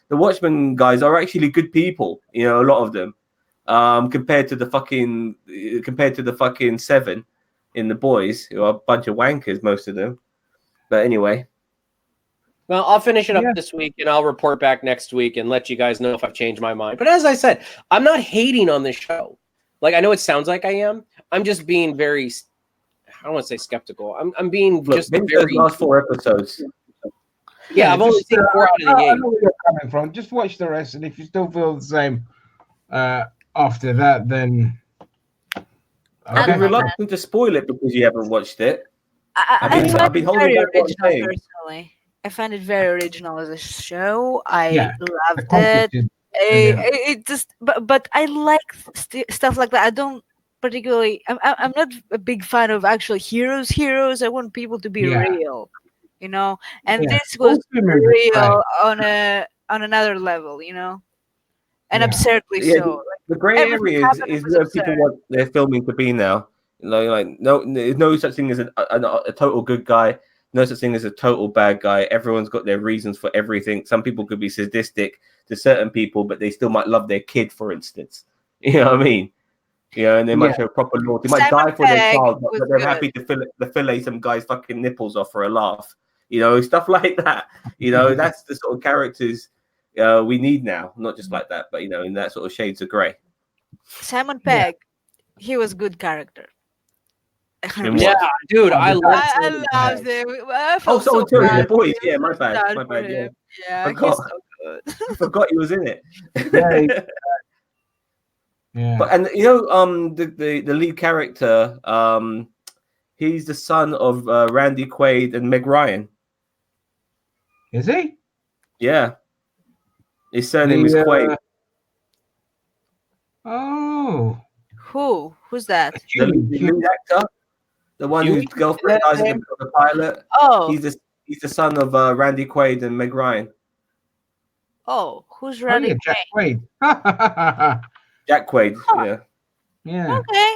Watchmen guys are actually good people, a lot of them, compared to the fucking Seven in the Boys, who are a bunch of wankers, most of them. But anyway. Well, I'll finish it up this week, and I'll report back next week and let you guys know if I've changed my mind. But as I said, I'm not hating on this show. Like, I know it sounds like I am. I'm just being very, I don't want to say skeptical. I'm being just very... last 4 episodes. Yeah, I've only seen 4 out of the 8. I know where you're coming from. Just watch the rest, and if you still feel the same after that, then... I've been reluctant to spoil it because you haven't watched it. I've been holding back what I'm saying. Personally, I find it very original as a show. I loved it. It just, but I like stuff like that. I don't particularly. I'm not a big fan of actual heroes. I want people to be real, And this was real on another level, and absurdly so. The grey area is where people want their filming to be now. There's no such thing as a total good guy. No such thing as a total bad guy. Everyone's got their reasons for everything. Some people could be sadistic to certain people, but they still might love their kid, for instance. You know what I mean? And they might show proper loyalty. They might die for their child, but they're happy to fillet some guy's fucking nipples off for a laugh. Stuff like that. That's the sort of characters we need now. Not just like that, but in that sort of shades of grey. Simon Pegg, he was a good character. Yeah, dude, I loved him. So the Boys. Yeah, my bad. Yeah, he's so good. I forgot he was in it. Yeah. But the lead character, he's the son of Randy Quaid and Meg Ryan. Is he? Yeah. His surname is Quaid. Oh. Who's that? The lead actor. The one whose girlfriend dies in the pilot. Oh. He's the son of Randy Quaid and Meg Ryan. Oh, who's Randy Jack Quaid? Jack Quaid, Yeah. Okay.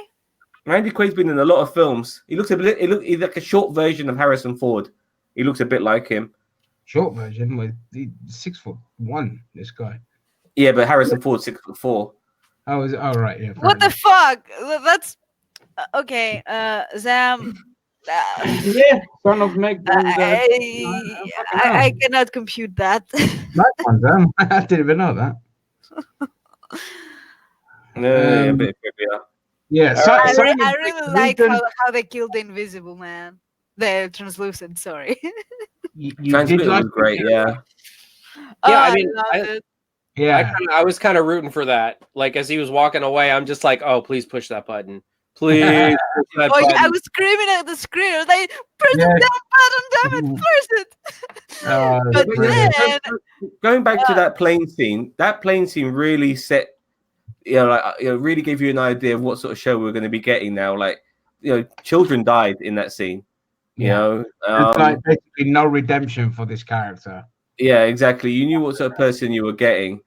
Randy Quaid's been in a lot of films. He's like a short version of Harrison Ford. He looks a bit like him. Short version with 6'1", this guy. Yeah, but Harrison Ford's 6'4". Oh, is it? Oh, right. Yeah. What the fuck? That's okay. Zam. Son of Meg. I cannot compute that. That one, Zam. I didn't even know that. I really like how they killed the Invisible Man. The Translucent, sorry. Translucent was great, yeah. I was kind of rooting for that. Like, as he was walking away, I'm just like, oh, please push that button. Please push that button. I was screaming at the screen. I was like, press that button, damn it, press it. But then... Going back to that plane scene really set, really gave you an idea of what sort of show we're going to be getting now. Like, children died in that scene. It's like basically no redemption for this character. Yeah, exactly. You knew what sort of person you were getting,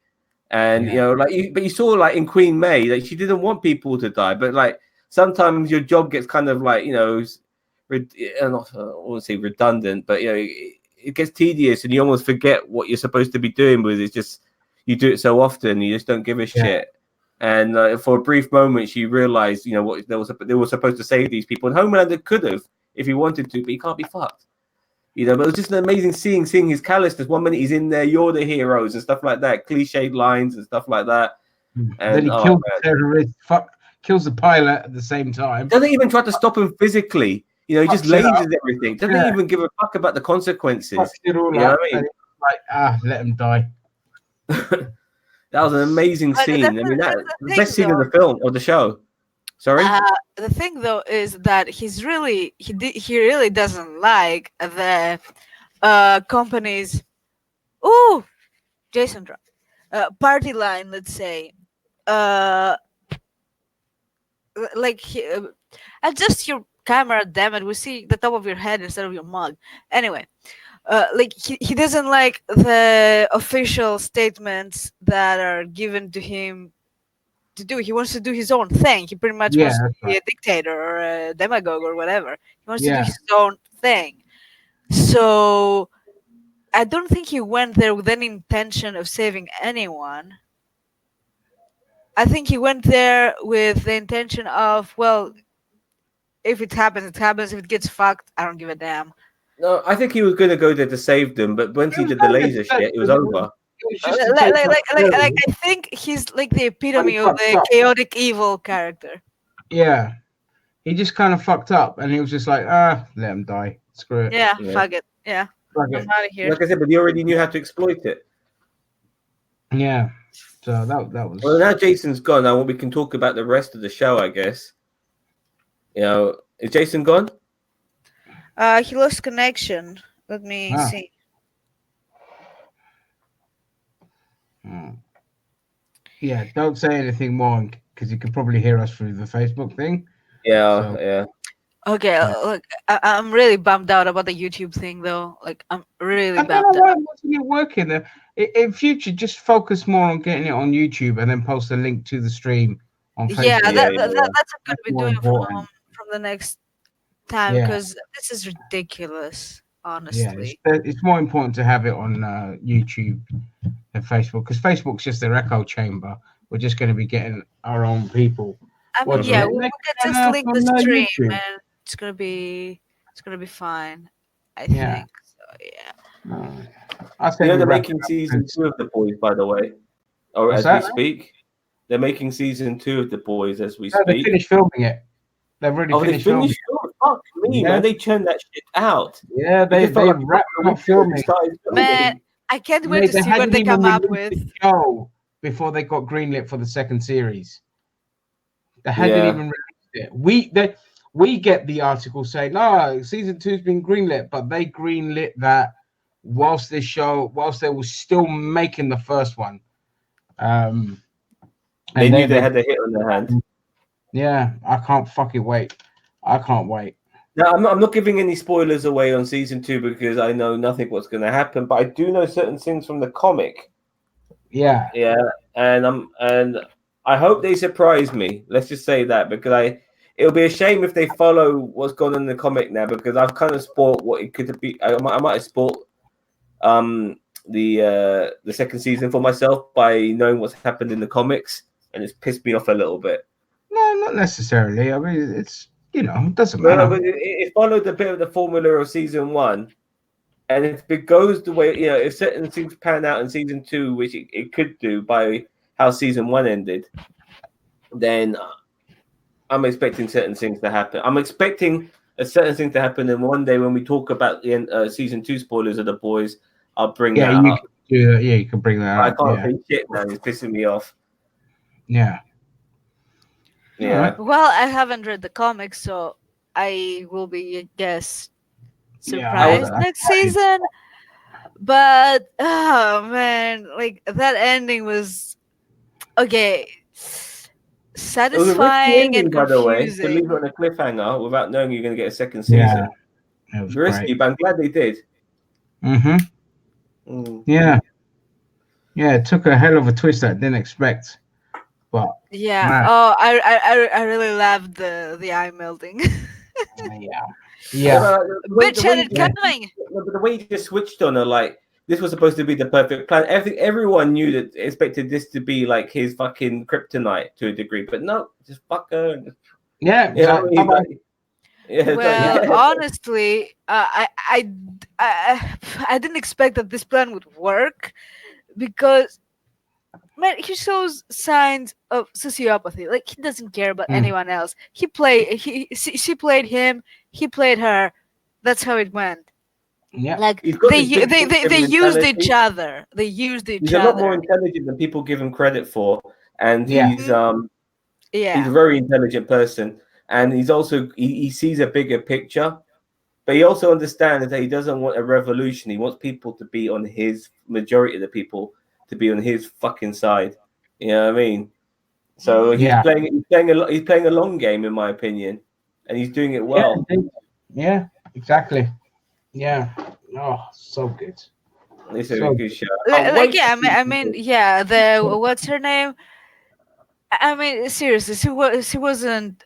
and but you saw like in Queen May, like she didn't want people to die, but like sometimes your job gets kind of like I won't say redundant, but it gets tedious, and you almost forget what you're supposed to be doing with it. It's just you do it so often, you just don't give a shit. And for a brief moment, you realize what they were supposed to save these people, and Homelander could have if he wanted to, but he can't be fucked. But it was just an amazing seeing his callousness. One minute he's in there, you're the heroes and stuff like that, cliched lines and stuff like that. And then he kills the terrorist, kills the pilot at the same time. Doesn't even try to stop him physically. He just lasers everything. Doesn't even give a fuck about the consequences. You know what I mean? Like, let him die. That was an amazing scene. I mean, that's the best scene of the film or the show. Sorry. The thing though is that he really doesn't like the company's Jason party line. Let's say, adjust your camera. Damn it, we see the top of your head instead of your mug. Anyway, like he doesn't like the official statements that are given to him to do. He wants to do his own thing. He pretty much wants to that's be a dictator or a demagogue or whatever. He wants to do Yeah. his own thing. So I don't think he went there with any intention of saving anyone. I think he went there with the intention of, well, if it happens, it happens. If it gets fucked, I don't give a damn. No, I think he was going to go there to save them, but once he did the laser shit, it was over. Like I think he's like the epitome of the chaotic evil character. Yeah. He just kind of fucked up, and he was just like, let him die. Screw it. Yeah, Yeah. fuck it. Yeah, Fuck I'm it. out of here. Like I said, but he already knew how to exploit it. Yeah. So that was. Well, now Jason's gone. Now we can talk about the rest of the show, I guess. You know, is Jason gone? He lost connection. Let me see. Yeah, don't say anything more because you can probably hear us through the Facebook thing. Yeah, So- yeah. Okay, look, I'm really bummed out about the YouTube thing, though. Like, I'm really I bummed don't know why out. it wasn't working there. In future, just focus more on getting it on YouTube and then post a link to the stream on Facebook. Yeah, Yeah, that's what I'm going to be more doing important. from the next time Yeah. because this is ridiculous, Yeah, honestly. it's more important to have it on YouTube than Facebook because Facebook's just their echo chamber. We're just going to be getting our own people. I mean, watching yeah, it. we Next can time, just link the on, stream YouTube. and it's gonna be fine. I Yeah. think so. Yeah. I say You know we they're wrap making it up. season 2 of The Boys, by the way. Or What's as that? we speak. They're making season 2 of The Boys as we No, they speak. finished filming it. They've already Oh, they finished filming. finished? Oh, fuck me, Yeah. man. They churned that shit out. Yeah, It they just felt like wrapped a week up ago they filming. started filming. Man, I can't wait to They see what hadn't they even come up released with. the show before they got greenlit for the second series. They hadn't Yeah. even released it. We get the article saying, "No, season 2's been greenlit," but they greenlit that whilst they were still making the first one. They knew they had a hit on their hand. Yeah, I can't fucking wait. I can't wait. Now, I'm not giving any spoilers away on season 2 because I know nothing what's going to happen, but I do know certain things from the comic. Yeah. Yeah, and I hope they surprise me. Let's just say that because it'll be a shame if they follow what's gone on in the comic now because I've kind of spoiled what it could be. I might have spoiled the second season for myself by knowing what's happened in the comics, and it's pissed me off a little bit. No, not necessarily. I mean, it's it doesn't No, matter. but it followed a bit of the formula of season 1. And if it goes the way, if certain things pan out in season 2, which it could do by how season 1 ended, then I'm expecting certain things to happen. I'm expecting a certain thing to happen. And one day when we talk about the season 2 spoilers of The Boys, I'll bring that up. You can bring that I up. can't say shit, man. It's pissing me off. Yeah. Yeah. Well, I haven't read the comics, so I will be, I guess, surprised next season. But oh man, like that ending was okay, satisfying and by the way, to confusing. leave it on a cliffhanger without knowing you're going to get a second season. It was risky, but I'm glad they did. Yeah. Yeah, it took a hell of a twist that I didn't expect. But yeah. man. Oh, I really loved the eye melting. Yeah. Bitch had it coming. But the way you just switched on her, like this was supposed to be the perfect plan. Everyone knew that expected this to be like his fucking kryptonite to a degree, but no, just fuck her. Yeah. Well, honestly, I didn't expect that this plan would work because man, he shows signs of sociopathy. Like he doesn't care about anyone else. She played him. He played her. That's how it went. Yeah. Like they used each other. They used each other. He's a lot more intelligent than people give him credit for, and he's a very intelligent person. And he's also he sees a bigger picture, but he also understands that he doesn't want a revolution. He wants people to be on his majority of the people to be on his fucking side. You know what I mean? So he's playing a long game, in my opinion, and he's doing it well. Yeah, exactly. Yeah, Oh, so good. It's a So good show. Like, yeah, I mean, yeah. The what's her name? I mean, seriously, she wasn't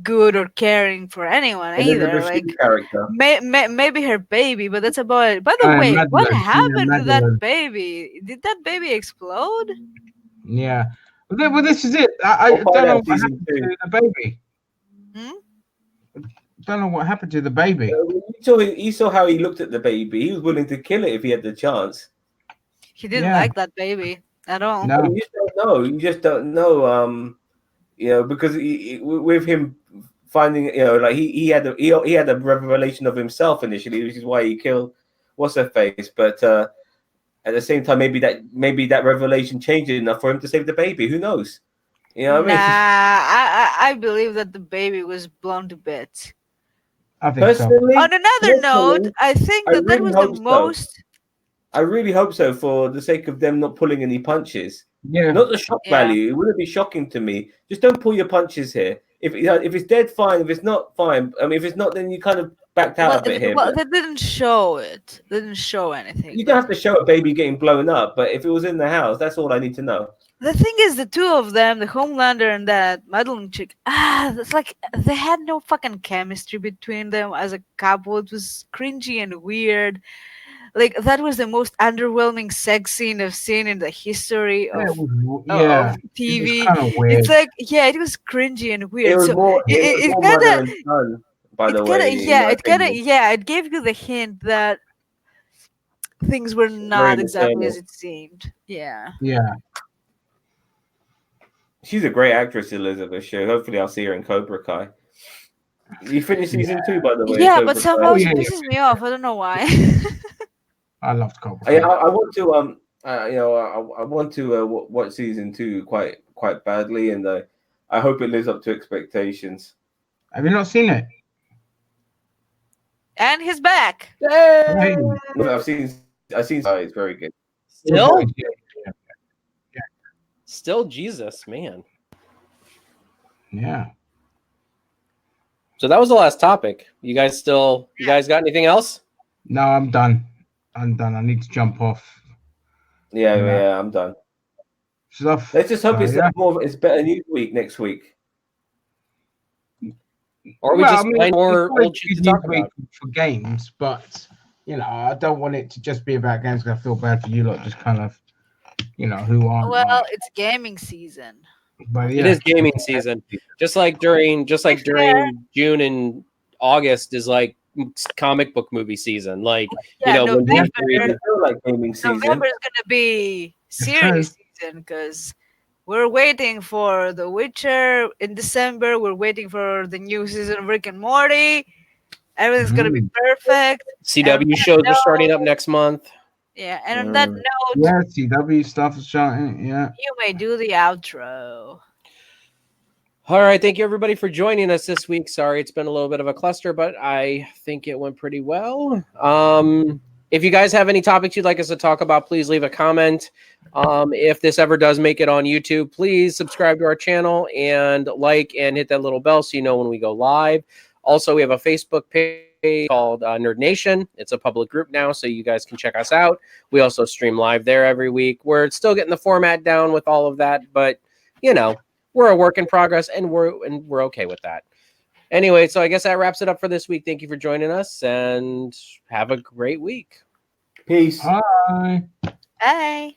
good or caring for anyone either. Elizabeth Like, Shue character. maybe her baby, but that's about it. By the way, what Madeline, happened to Madeline. that baby? Did that baby explode? Yeah. Well, this is it. I We'll don't find know out what season happened 2. to the baby. Hmm? Don't know what happened to the baby. You saw how he looked at the baby. He was willing to kill it if he had the chance. He didn't Yeah. like that baby at all. No. You just don't know. You just don't know. Because with him finding, like he had a revelation of himself initially, which is why he killed what's her face. But at the same time, maybe that revelation changed enough for him to save the baby. Who knows? You know what I mean? I believe that the baby was blown to bits. I think so. Personally, On another note, I think that really was the hope so. most. I really hope so, for the sake of them not pulling any punches. Yeah. Not the shock Yeah. value. It wouldn't be shocking to me. Just don't pull your punches here. If it's dead, fine. If it's not, fine. I mean, if it's not, then you kind of backed out a bit here. Well, But they didn't show it. They didn't show anything. you don't have to show a baby getting blown up. But if it was in the house, that's all I need to know. The thing is, the two of them, the Homelander and that Madeline chick, it's like they had no fucking chemistry between them as a couple. It was cringy and weird. Like, that was the most underwhelming sex scene I've seen in the history of, Yeah. of TV. It was kind of weird. It's like, yeah, it was cringy and weird. It was So more it mother kinda, and son, by it the kinda, way. yeah, it gave you the hint that things were not exactly maternal. as it seemed. Yeah. Yeah. She's a great actress, Elizabeth Shue. Hopefully, I'll see her in Cobra Kai. You finished season 2, by the way. Yeah, Cobra but Kai. somehow she yeah. pisses me off. I don't know why. I loved Cobra I Kai. want to I want to watch season 2 quite badly, and I hope it lives up to expectations. Have you not seen it? And he's back. Hey. I've seen it's very good. Still, Yeah. still, Jesus, man. Yeah. So that was the last topic. You guys got anything else? No, I'm done. I need to jump off. Yeah, I'm done. Stuff. Let's just hope yeah. it's better news week next week. Or we find more it's always old shit to good talk news week about. for games, but I don't want it to just be about games because I feel bad for you lot, just kind of, who aren't. Well, it's gaming season. But yeah, It is gaming season. Just like during June and August is like comic book movie season. Like, Yeah, when November, I feel like gaming season. November is gonna be series season because we're waiting for The Witcher in December. We're waiting for the new season of Rick and Morty. Everything's gonna be perfect. CW shows are starting up next month. Yeah, and on that note, yeah, CW stuff is starting. Yeah, you may do the outro. All right, thank you everybody for joining us this week. Sorry, it's been a little bit of a cluster, but I think it went pretty well. If you guys have any topics you'd like us to talk about, please leave a comment. If this ever does make it on YouTube, please subscribe to our channel and like and hit that little bell so you know when we go live. Also, we have a Facebook page called Nerd Nation. It's a public group now, so you guys can check us out. We also stream live there every week. We're still getting the format down with all of that, but we're a work in progress, and we're okay with that. Anyway, so I guess that wraps it up for this week. Thank you for joining us, and have a great week. Peace. bye. Bye.